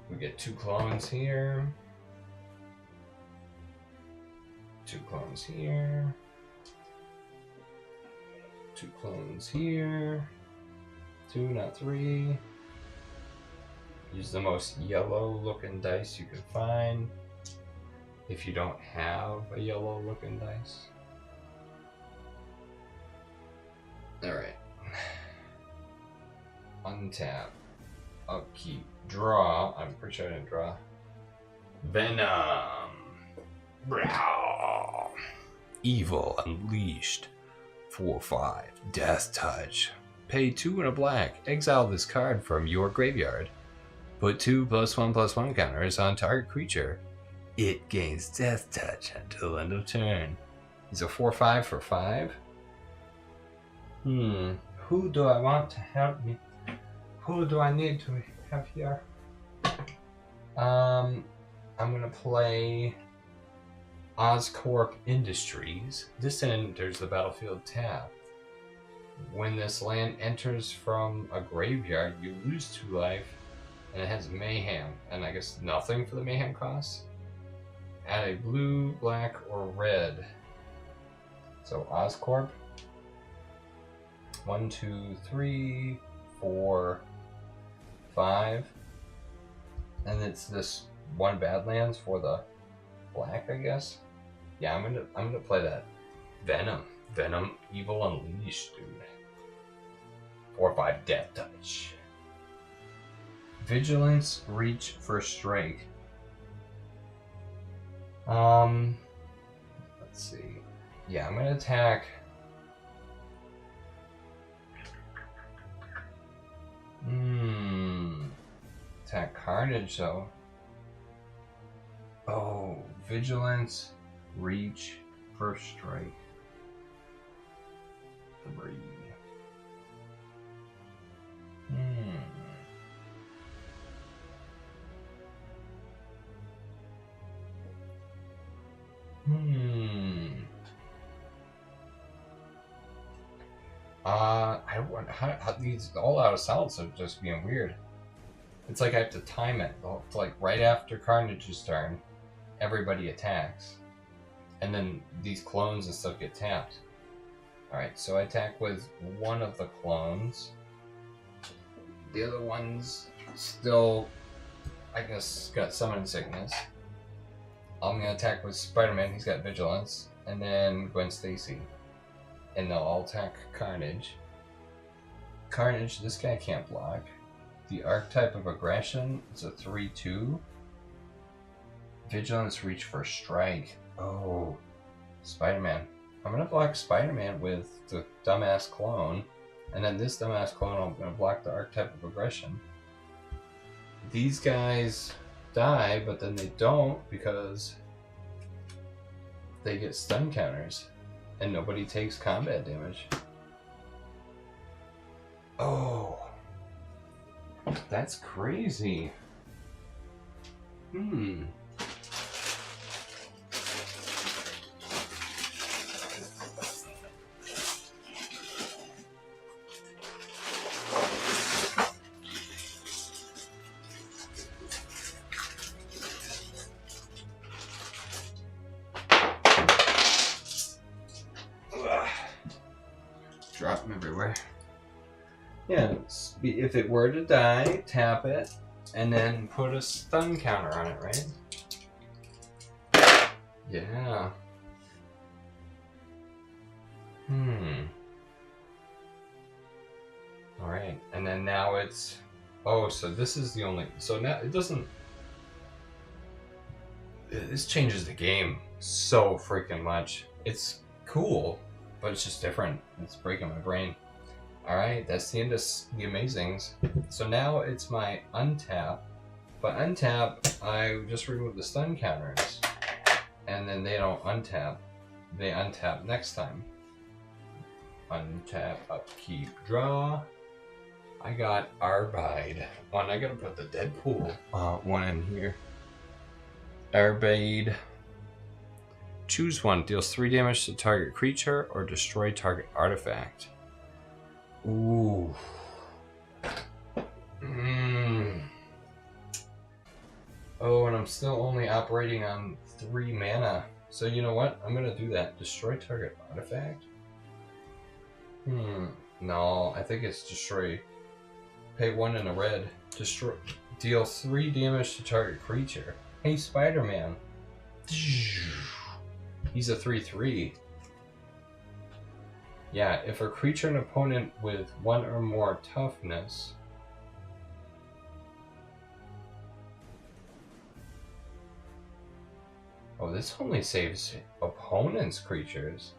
We get 2 clones here. 2 clones here. 2 clones here. 2, not 3. Use the most yellow looking dice you can find. If you don't have a yellow looking dice. Alright. Untap. Upkeep. Draw. I'm pretty sure I didn't draw. Venom. Brow. Evil Unleashed. 4/5. Death Touch. Pay 2 and a black. Exile this card from your graveyard. Put 2 +1/+1 counters on target creature. It gains Death Touch until end of turn. He's a 4/5 for 5. Who do I want to help me? Who do I need to have here? I'm gonna play Oscorp Industries. This enters the battlefield tab. When this land enters from a graveyard, you lose 2 life, and it has mayhem, and I guess nothing for the mayhem cost. Add a blue, black, or red So Oscorp. 1, 2, 3, 4, 5. And it's this one Badlands for the black, I guess. Yeah, I'm gonna play that Venom. Venom Evil Unleashed, dude. 4 or 5 death touch. Vigilance, reach for strike. Let's see. Yeah, I'm gonna attack. Attack Carnage though. Oh, vigilance, reach, first strike. 3. I don't want how these all out assaults are just being weird. It's like I have to time it. It's like right after Carnage's turn, everybody attacks, and then these clones and stuff get tapped. All right, so I attack with one of the clones. The other one's still, I guess, got summon sickness. I'm gonna attack with Spider-Man. He's got vigilance, and then Gwen Stacy, and they'll all attack Carnage. Carnage, this guy can't block. The archetype of aggression is a 3/2. Vigilance, reach for strike. Oh, Spider-Man. I'm gonna block Spider-Man with the dumbass clone, and then this dumbass clone, I'm gonna block the archetype of aggression. These guys die, but then they don't because they get stun counters, and nobody takes combat damage. Oh, that's crazy. Drop them everywhere. Yeah, if it were to die, tap it, and then put a stun counter on it, right? Yeah. Alright, and then now it's... Oh, so this is the only... So now it doesn't... This changes the game so freaking much. It's cool, but it's just different. It's breaking my brain. Alright, that's the end of the Amazings. So now it's my untap. But untap, I just remove the stun counters. And then they don't untap. They untap next time. Untap, upkeep, draw. I got Arbide. Oh, and I gotta put the Deadpool one in here. Arbide. Choose one. Deals 3 damage to target creature or destroy target artifact. Ooh. Oh, and I'm still only operating on 3 mana. So you know what? I'm gonna do that. Destroy target artifact? No, I think it's destroy. Pay 1 in a red. Destroy. Deal 3 damage to target creature. Hey, Spider-Man. He's a 3/3. Yeah, if a creature and opponent with 1 or more toughness. Oh, this only saves opponent's creatures.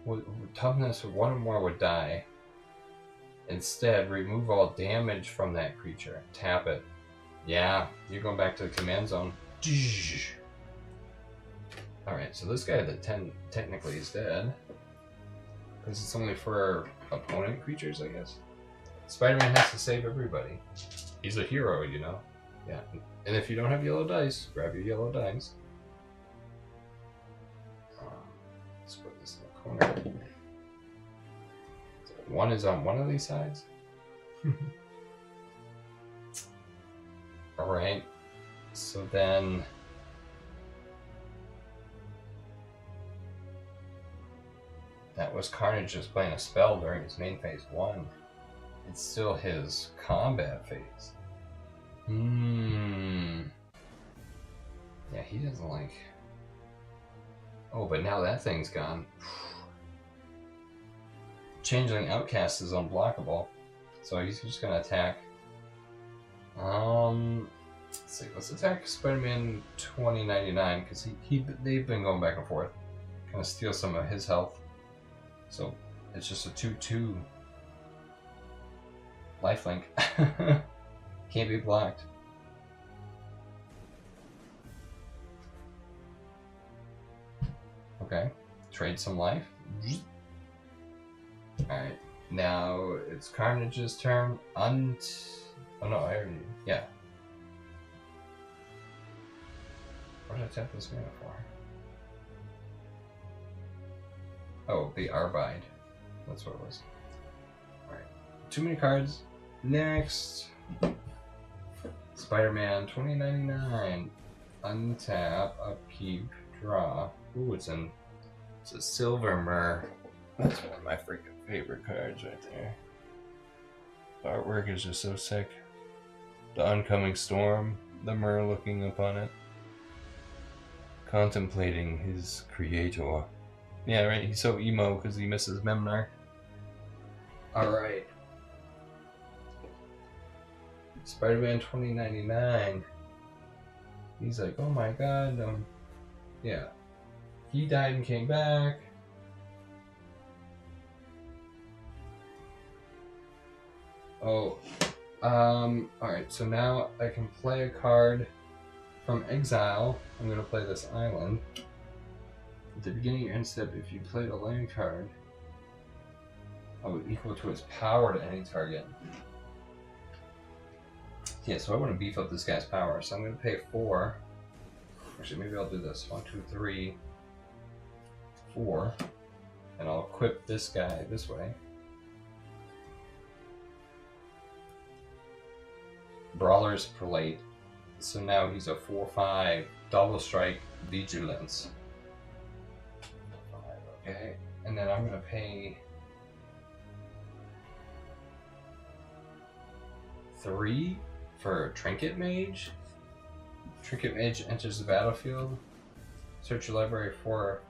With toughness of 1 or more would die. Instead, remove all damage from that creature. Tap it. Yeah, you're going back to the command zone. Alright, so this guy that technically is dead. Because it's only for opponent creatures, I guess. Spider-Man has to save everybody. He's a hero, you know. Yeah. And if you don't have yellow dice, grab your yellow dice. Let's put this in the corner. So 1 is on one of these sides. Alright. So then... That was Carnage just playing a spell during his main phase 1. It's still his combat phase. Yeah, he doesn't like... Oh, but now that thing's gone. Changeling Outcast is unblockable. So he's just gonna attack. Let's see, let's attack Spider-Man 2099, because they've been going back and forth. Gonna steal some of his health. So it's just a 2/2 lifelink. Can't be blocked. Okay, trade some life. Alright, now it's Carnage's turn. Oh no, I already... Yeah. What did I tap this mana for? Oh, the Arbide. That's what it was. Alright. Too many cards. Next. Spider-Man 2099. Untap, upkeep, draw. Ooh, it's a Silver Myrrh. That's one of my freaking favorite cards right there. The artwork is just so sick. The oncoming storm, the Myrrh looking upon it. Contemplating his creator. Yeah, right, he's so emo because he misses Memnar. Alright. Spider-Man 2099. He's like, oh my god, yeah. He died and came back. Oh, alright, so now I can play a card from exile. I'm gonna play this island. At the beginning of your end step, if you played a land card, equal to its power to any target. Yeah, so I want to beef up this guy's power, so I'm gonna pay 4. Actually, maybe I'll do this. 1, 2, 3, 4. And I'll equip this guy this way. Brawler's Prelate. So now he's a 4/5 double strike vigilance. Okay, and then I'm gonna pay 3 for Trinket Mage. Trinket Mage enters the battlefield. Search your library for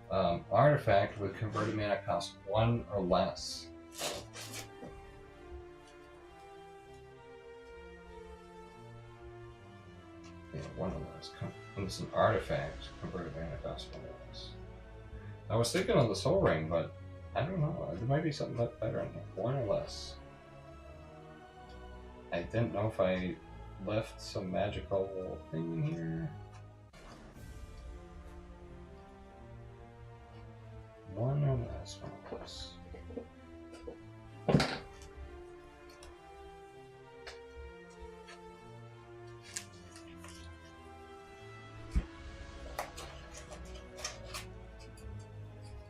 artifact with converted mana cost 1 or less. Yeah, 1 or less. When it's an artifact, converted mana cost 1 or less. I was thinking of the Soul Ring, but I don't know. There might be something better in here. 1 or less. I didn't know if I left some magical thing in here. 1 or less. 1 or less.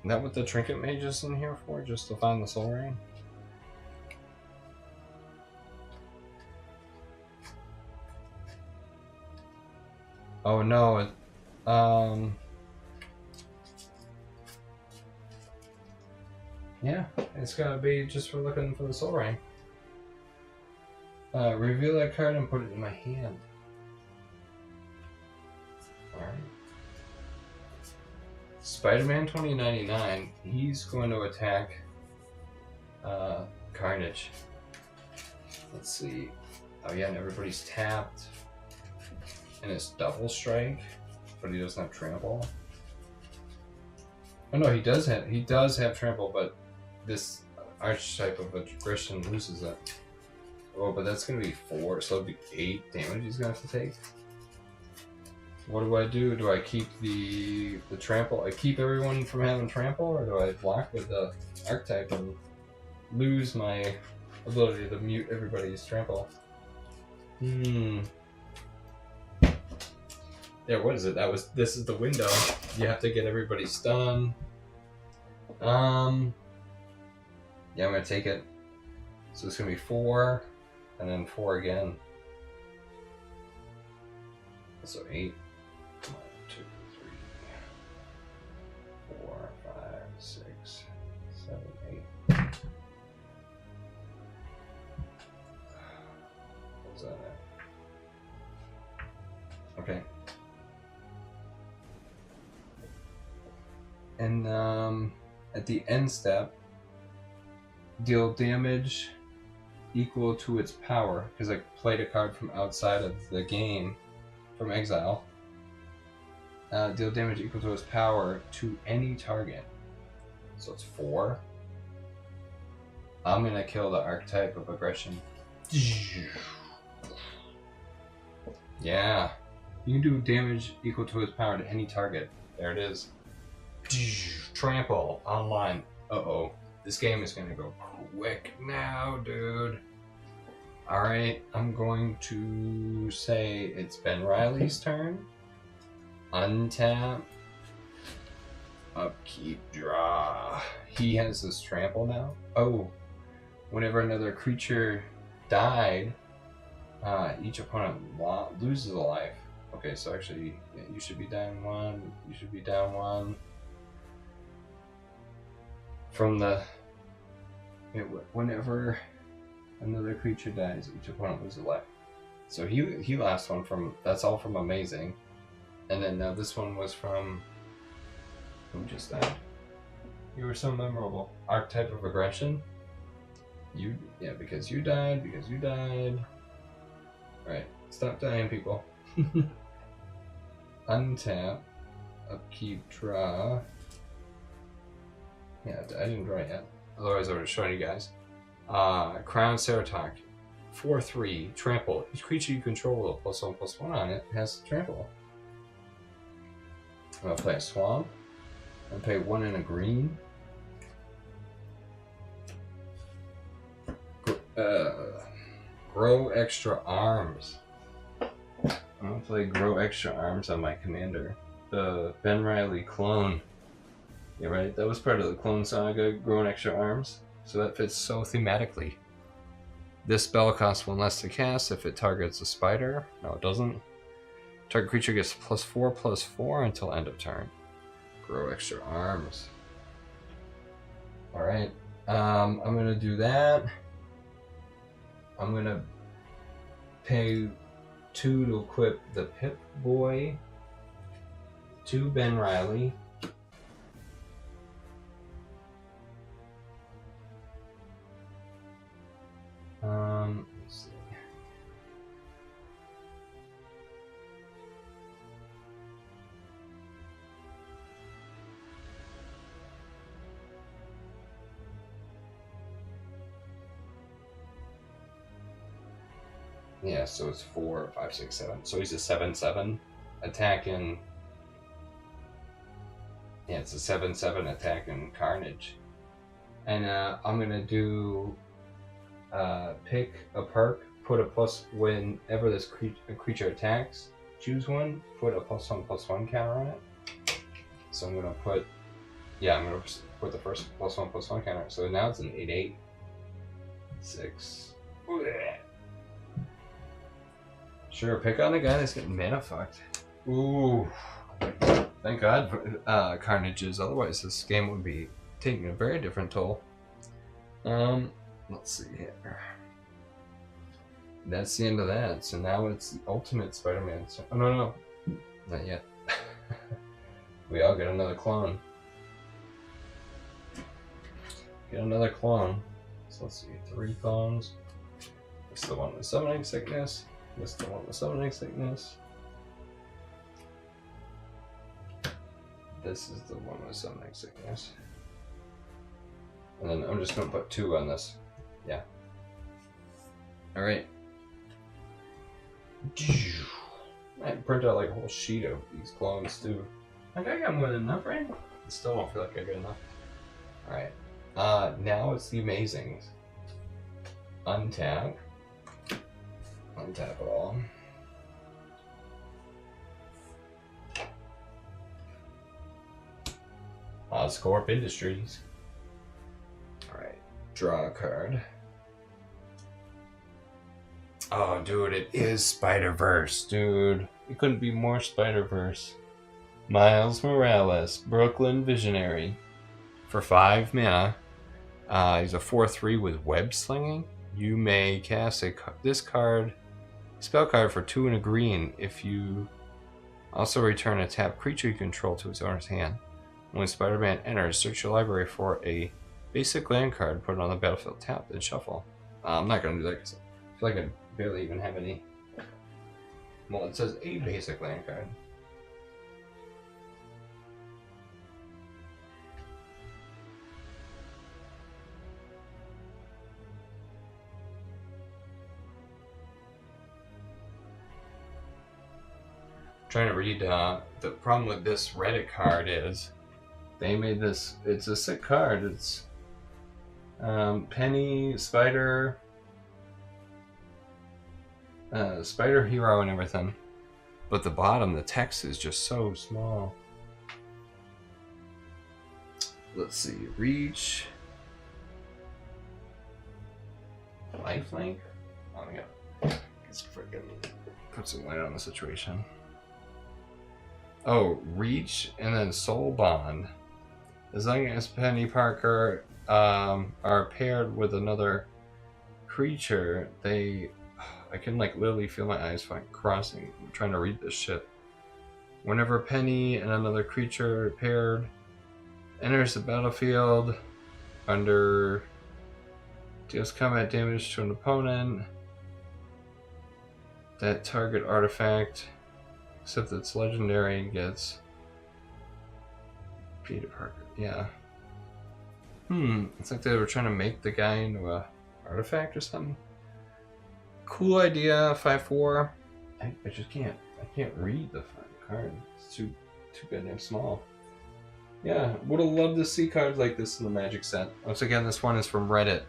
Is that what the Trinket Mage is in here for? Just to find the Soul Ring? Oh no, yeah, it's gotta be just for looking for the Soul Ring. Reveal that card and put it in my hand. Alright. Spider-Man 2099, he's going to attack Carnage. Let's see. Oh yeah, and everybody's tapped. And it's double strike, but he doesn't have trample. Oh no, he does have trample, but this archetype of aggression loses it. Oh, but that's gonna be 4, so it'll be 8 damage he's gonna have to take. What do? Do I keep the trample? I keep everyone from having trample, or do I block with the archetype and lose my ability to mute everybody's trample? There, what is it? This is the window. You have to get everybody stunned. Yeah, I'm gonna take it. So it's gonna be 4, and then 4 again. So 8. 1, 2, 3, 4, 5, 6, Okay. And at the end step, deal damage equal to its power, because I played a card from outside of the game, from exile. Deal damage equal to its power to any target. So it's 4. I'm gonna kill the archetype of aggression. Yeah. You can do damage equal to its power to any target. There it is. Trample online. Uh-oh. This game is gonna go quick now, dude. Alright, I'm going to say it's Ben Reilly's turn. Untap. Upkeep, draw. He has this trample now. Oh. Whenever another creature died, each opponent loses a life. Okay, so actually, yeah, you should be down 1. You should be down 1. From the... whenever another creature dies, each opponent loses a life. So he last one from... That's all from Amazing. And then this one was from... Who just died? You were so memorable. Archetype of Aggression. Because you died. Alright, stop dying, people. Untap. Upkeep, draw. Yeah, I didn't draw yet. Otherwise I would have shown you guys. Crown Ceratok. 4/3, trample. Each creature you control with a +1/+1 on it has trample. I'm gonna play a swamp. I'm gonna pay 1 and a green. Grow Extra Arms. I'm gonna play Grow Extra Arms on my commander. The Ben Reilly clone. Yeah, right? That was part of the Clone Saga, Growing Extra Arms. So that fits so thematically. This spell costs 1 less to cast if it targets a spider. No, it doesn't. Target creature gets +4/+4 until end of turn. Grow Extra Arms. Alright. I'm gonna do that. I'm gonna pay 2 to equip the Pip Boy to Ben Reilly. Let's see. Yeah, so it's 4, 5, 6, 7. So he's a 7/7 attacking. Yeah, it's a 7/7 attacking Carnage. And I'm gonna do pick a perk, put a plus whenever this creature attacks. Choose one, put a +1/+1 counter on it. So I'm gonna put, I'm gonna put the first +1/+1 counter. So now it's an 8/8. 6. Sure, pick on the guy that's getting mana fucked. Ooh. Thank God for Carnages, otherwise this game would be taking a very different toll. Let's see here. That's the end of that. So now it's the Ultimate Spider-Man. Oh, no. Not yet. We all get another clone. Get another clone. So let's see, 3 clones. This is the one with Summoning Sickness. This is the one with Summoning Sickness. This is the one with Summoning Sickness. And then I'm just going to put 2 on this. Yeah. Alright. I print out like a whole sheet of these clones too. Like I got more than enough, right? I still don't feel like I got enough. Alright. Now it's the Amazings. Untap. Untap it all. Oscorp Industries. Alright. Draw a card. Oh, dude, it is Spider-Verse, dude. It couldn't be more Spider-Verse. Miles Morales, Brooklyn Visionary. For 5 mana, he's a 4/3 with Web Slinging. You may cast this card, spell card for 2 and a green. If you Also return a tapped creature you control to its owner's hand. When Spider-Man enters, search your library for a basic land card, put it on the battlefield, tap, then shuffle. I'm not going to do that because I feel like I barely even have any. Well, it says a basic land card. Trying to read the problem with this Reddit card is they made this. It's a sick card. It's Penny, Spider, Spider Hero, and everything. But the bottom, the text is just so small. Let's see. Reach. Lifelink. Oh my god. Let's freaking put some light on the situation. Oh, reach and then soul bond. As long as Penny Parker are paired with another creature, I can like literally feel my eyes crossing. I'm trying to read this shit. Whenever Penny and another creature paired enters the battlefield under deals combat damage to an opponent, that target artifact, except it's legendary, gets Peter Parker. Yeah. It's like they were trying to make the guy into a artifact or something. Cool idea, 5/4. I just can't. I can't read the card. It's too goddamn small. Yeah, would have loved to see cards like this in the Magic set. Once again, this one is from Reddit.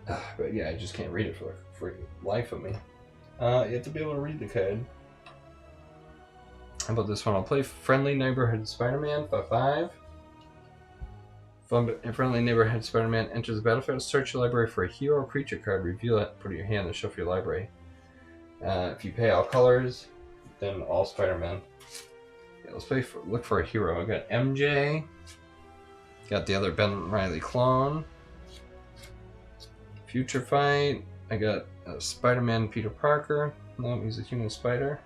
But yeah, I just can't read it for the life of me. You have to be able to read the card. How about this one? I'll play Friendly Neighborhood Spider-Man for 5. Friendly Neighborhood Spider-Man enters the battlefield. Search your library for a hero or creature card. Reveal it. Put it in your hand and shuffle your library. If you pay all colors, then all Spider-Man. Yeah, let's look for a hero. I got MJ. Got the other Ben Reilly clone. Future Fight. I got Spider-Man Peter Parker. No, he's a human spider.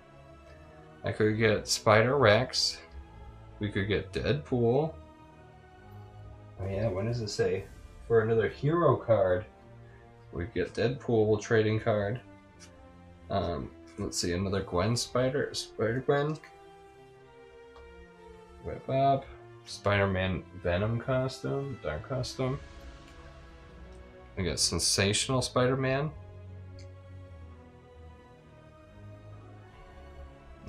I could get Spider-Rex. We could get Deadpool. Oh yeah, when does it say? For another hero card, we get Deadpool trading card. Let's see, another Spider-Gwen. Whip up. Spider-Man Venom costume, dark costume. We got Sensational Spider-Man.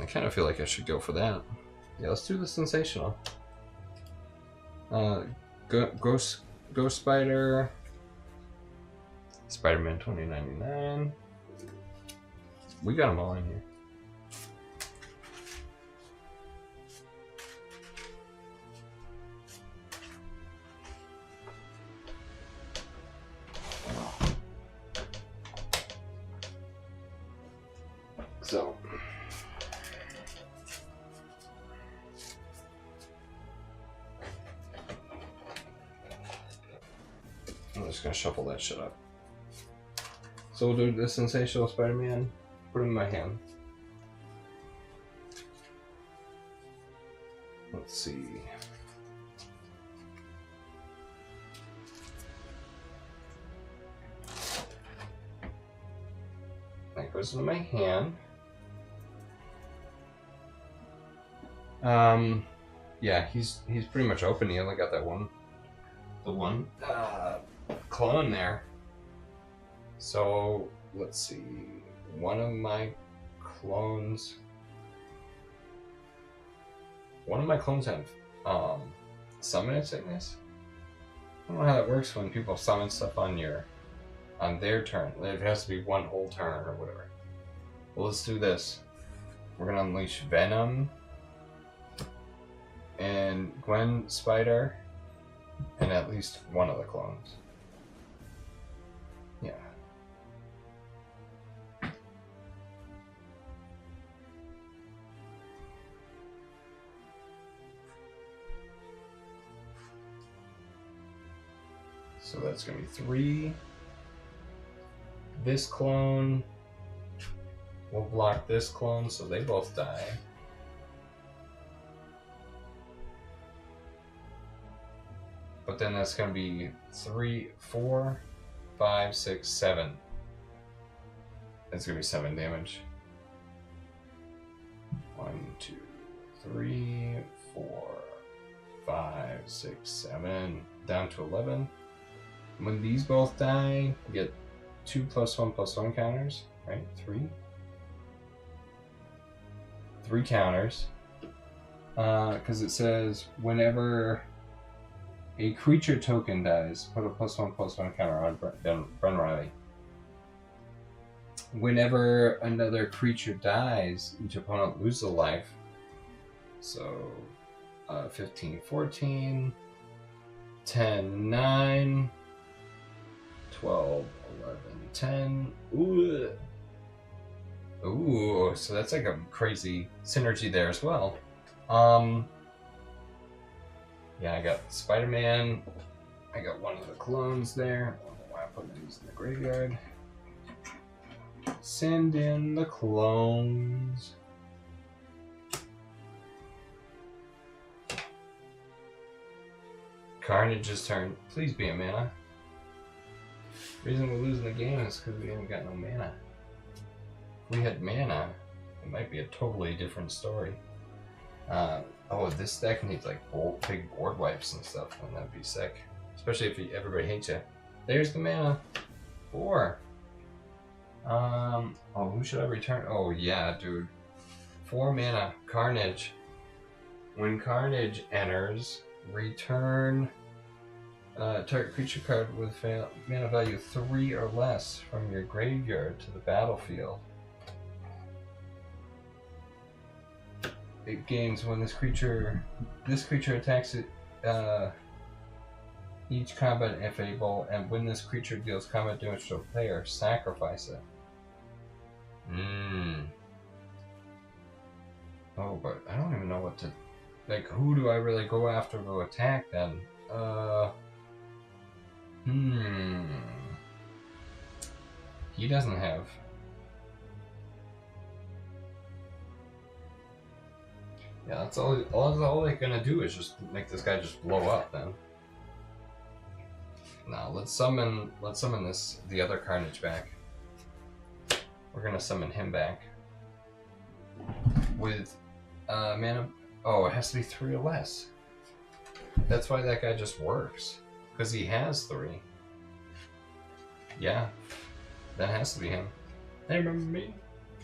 I kind of feel like I should go for that. Yeah, let's do the Sensational. Ghost Spider. Spider-Man 2099. We got them all in here. So, I'm just gonna shuffle that shit up. So we'll do the Sensational Spider-Man. Put him in my hand. Let's see. That goes into my hand. Yeah, he's pretty much open. He only got that one, clone there. So let's see. One of my clones have summon sickness. I don't know how that works when people summon stuff on their turn. It has to be one whole turn or whatever. Well, let's do this. We're gonna unleash Venom and Gwen Spider and at least one of the clones. Yeah. So that's gonna be 3. This clone We'll block this clone so they both die. But then that's going to be 3, 4, 5, 6, 7. That's going to be 7 damage. 1, 2, 3, 4, 5, 6, 7. Down to 11. When these both die, you get 2 +1/+1 counters, right? 3. 3 counters. Because it says whenever a creature token dies, put a +1/+1 counter on Reilly. Whenever another creature dies, each opponent loses a life. So 15, 14, 10, 9, 12, 11, 10. Ooh, so that's like a crazy synergy there as well. Yeah, I got Spider-Man. I got one of the clones there. I don't know why I put these in the graveyard. Send in the clones. Carnage's turn. Please be a mana. Reason we're losing the game is because we haven't got no mana. If we had mana, it might be a totally different story. Oh, this deck needs like big board wipes and stuff, and that'd be sick. Especially if everybody hates you. There's the mana. 4. Oh, who should I return? Oh yeah, dude. 4 mana, Carnage. When Carnage enters, return target creature card with mana value 3 or less from your graveyard to the battlefield. It gains when this creature attacks it each combat if able, and when this creature deals combat damage to a player, sacrifice it. Oh, but I don't even know what to, like, who do I really go after to attack then? He doesn't have. Yeah, that's all they're gonna do is just make this guy just blow up then. Now let's summon the other Carnage back. We're gonna summon him back. With mana. Oh, it has to be 3 or less. That's why that guy just works. Because he has 3. Yeah. That has to be him. Hey, remember me?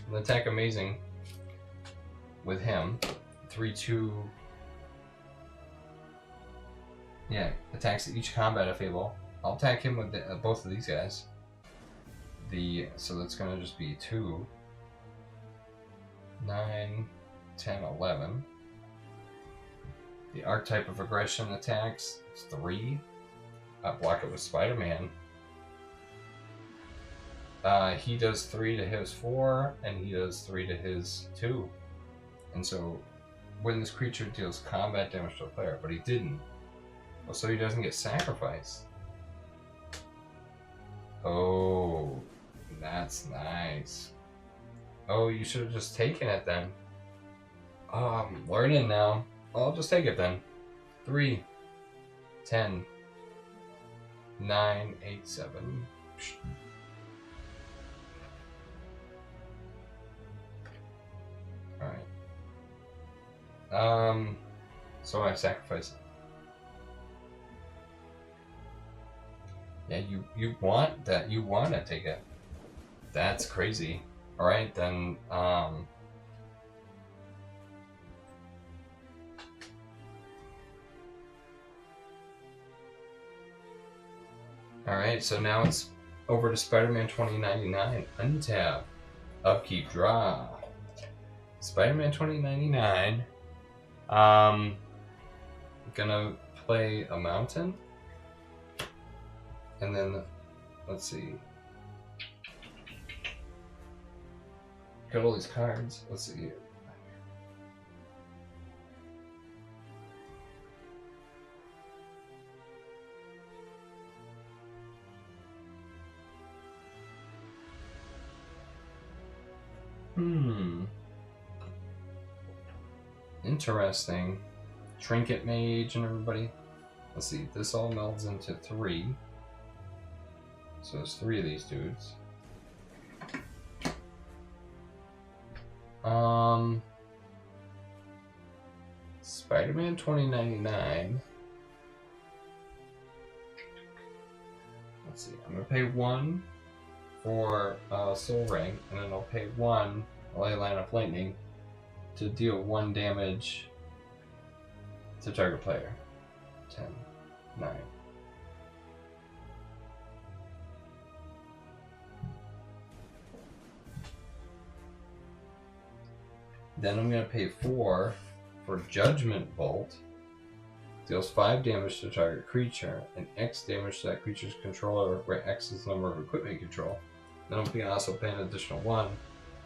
An attack amazing with him. 3/2. Yeah, attacks each combat if able. I'll attack him with both of these guys. So that's gonna just be 2, 9, 10, 11. The archetype of aggression attacks is 3. I block it with Spider-Man. He does 3 to his 4, and he does 3 to his 2. And so when this creature deals combat damage to a player, but he didn't. Oh, so he doesn't get sacrificed. Oh, that's nice. Oh, you should have just taken it then. Oh, I'm learning now. I'll just take it then. 3, 10, 9, 8, 7. Alright. So I sacrifice it. Yeah, you want that. You want to take it. That's crazy. Alright, then, Alright, so now it's over to Spider-Man 2099. Untap. Upkeep. Draw. Spider-Man 2099. Gonna play a mountain. And then, let's see. Got all these cards. Let's see. Interesting. Trinket Mage and everybody. Let's see, this all melds into 3. So there's 3 of these dudes. Spider-Man 2099. Let's see, I'm gonna pay 1 for Soul Ring, and then I'll pay 1 Ley Line of Lightning to deal 1 damage to target player. 10, 9. Then I'm going to pay 4 for Judgment Bolt. Deals 5 damage to target creature, and X damage to that creature's controller, where X is the number of equipment you control. Then I'm going to also pay an additional 1.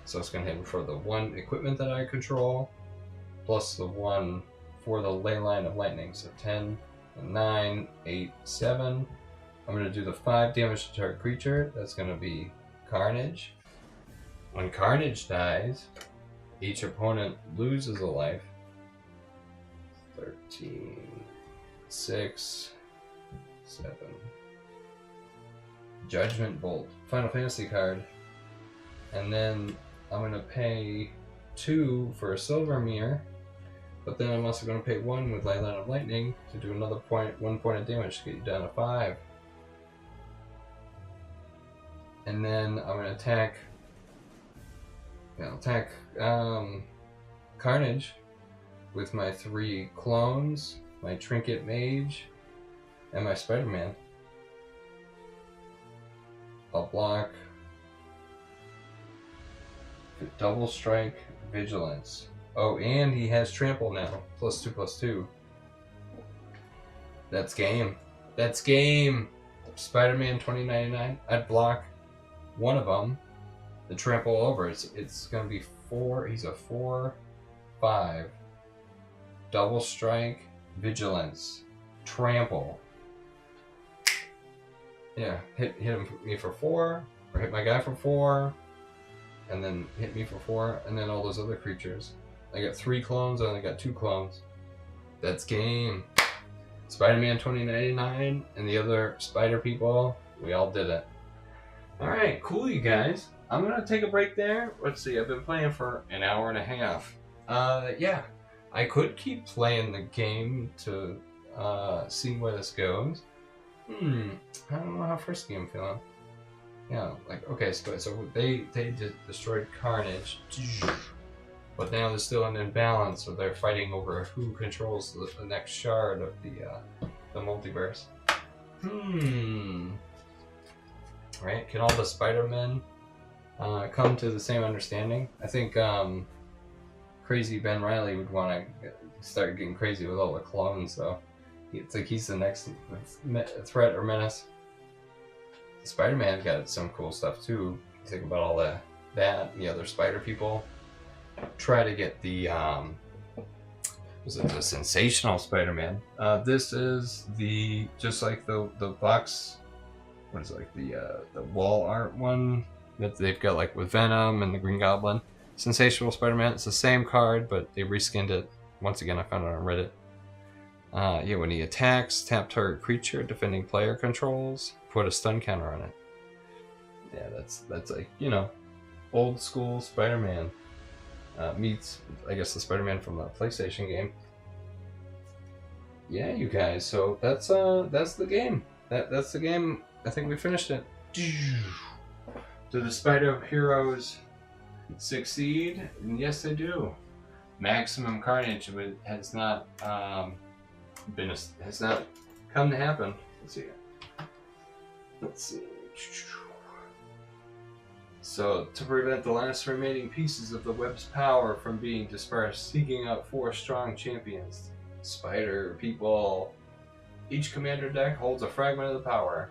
So it's going to hit for the 1 equipment that I control, plus the 1 for the Ley Line of Lightning. So 10, 9, 8, 7. I'm going to do the 5 damage to target creature. That's going to be Carnage. When Carnage dies, each opponent loses a life. 13, 6, 7. Judgment Bolt, Final Fantasy card. And then I'm going to pay 2 for a Silver Mirror. But then I'm also going to pay 1 with Ley Line of Lightning to do another 1 point of damage to get you down to 5. And then I'm going to attack. I'll attack Carnage with my 3 clones, my Trinket Mage, and my Spider-Man. I'll block Double Strike, Vigilance. Oh, and he has Trample now. +2/+2. That's game. That's game! Spider-Man 2099. I'd block one of them. The Trample over. It's going to be 4. He's a 4, 5. Double Strike, Vigilance, Trample. Yeah, hit me for 4, or hit my guy for 4, and then hit me for 4, and then all those other creatures. I got 3 clones, I only got 2 clones. That's game. Spider-Man 2099 and the other spider people, we all did it. Alright, cool you guys. I'm going to take a break there. Let's see, I've been playing for an hour and a half. Yeah, I could keep playing the game to see where this goes. I don't know how first game feeling. Yeah, like, okay, so they destroyed Carnage, but now they're still in imbalance, so they're fighting over who controls the next shard of the multiverse. Right? Can all the Spider-Men come to the same understanding? I think crazy Ben Reilly would want to start getting crazy with all the clones, so it's like he's the next threat or menace. Spider-Man got some cool stuff too. You think about all that and the other spider people. Try to get the was it the Sensational Spider-Man? This is just like the box. What is it, like the wall art one that they've got, like with Venom and the Green Goblin. Sensational Spider-Man. It's the same card, but they reskinned it. Once again, I found it on Reddit. Yeah, when he attacks, tap target creature, defending player controls, put a stun counter on it. Yeah, that's like, you know, old school Spider-Man meets, I guess, the Spider-Man from the PlayStation game. Yeah, you guys. So that's the game. That's the game. I think we finished it. Do the Spider Heroes succeed? And yes, they do. Maximum Carnage has not has not come to happen. Let's see. So, to prevent the last remaining pieces of the web's power from being dispersed, seeking out 4 strong champions. Spider people. Each commander deck holds a fragment of the power.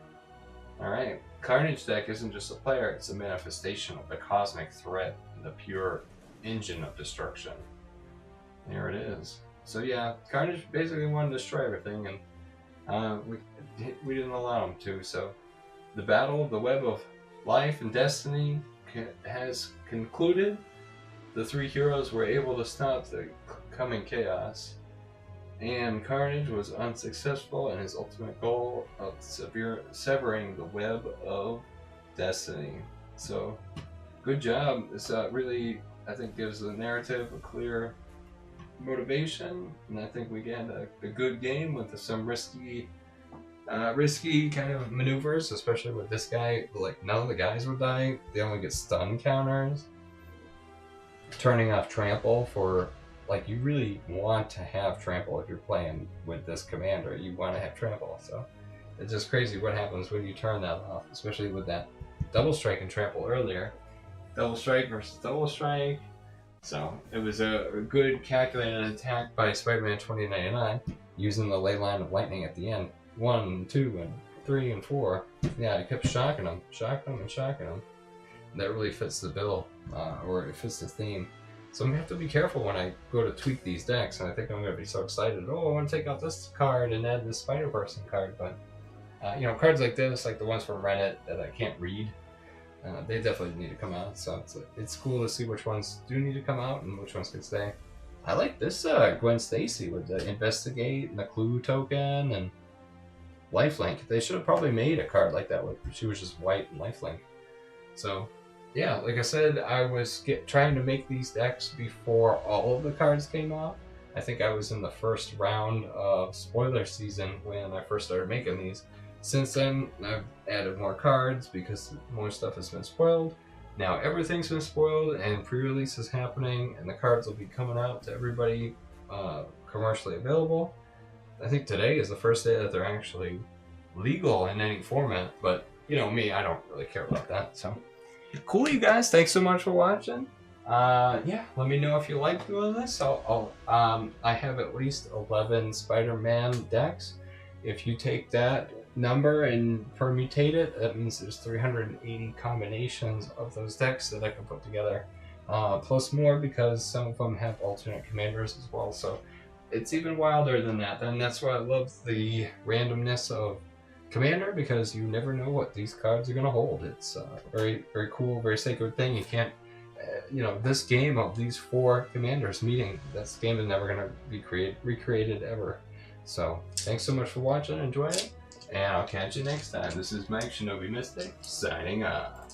Alright. Carnage deck isn't just a player, it's a manifestation of the cosmic threat and the pure engine of destruction. There it is. So yeah, Carnage basically wanted to destroy everything, and we didn't allow him to. So the battle of the web of life and destiny has concluded, the three heroes were able to stop the coming chaos, and Carnage was unsuccessful in his ultimate goal of severing the web of destiny. So, good job. This really, I think, gives the narrative a clear motivation, and I think we get a good game with some risky kind of maneuvers, especially with this guy. Like, none of the guys would die. They only get stun counters. Turning off trample for, like, you really want to have trample if you're playing with this commander. You want to have trample, so it's just crazy what happens when you turn that off, especially with that double strike and trample earlier. Double strike versus double strike. So it was a good calculated attack by Spider-Man 2099 using the ley line of lightning at the end. 1, 2, and 3, and 4. Yeah, I kept shocking them. That really fits the bill, or it fits the theme. So I'm going to have to be careful when I go to tweak these decks, and I think I'm going to be so excited. Oh, I want to take out this card and add this Spider-Person card, but cards like this, like the ones from Reddit that I can't read, they definitely need to come out. So it's cool to see which ones do need to come out and which ones can stay. I like this Gwen Stacy with the Investigate and the Clue token and Lifelink. They should have probably made a card like that with she was just white and Lifelink. So yeah, like I said, I was trying to make these decks before all of the cards came out. I think I was in the first round of spoiler season when I first started making these. Since then, I've added more cards because more stuff has been spoiled. Now everything's been spoiled and pre-release is happening, and the cards will be coming out to everybody commercially available. I think today is the first day that they're actually legal in any format, but you know me, I don't really care about that. So cool, you guys. Thanks so much for watching. Yeah, let me know if you like doing this. I have at least 11 Spider-Man decks. If you take that number and permutate it, that means there's 380 combinations of those decks that I can put together. Plus more because some of them have alternate commanders as well. So it's even wilder than that, and that's why I love the randomness of Commander, because you never know what these cards are going to hold. It's very, very cool, very sacred thing. You can't, this game of these 4 commanders meeting, this game is never going to be recreated ever. So thanks so much for watching, enjoy it, and I'll catch you next time. This is Mike Shinobi Mystic, signing off.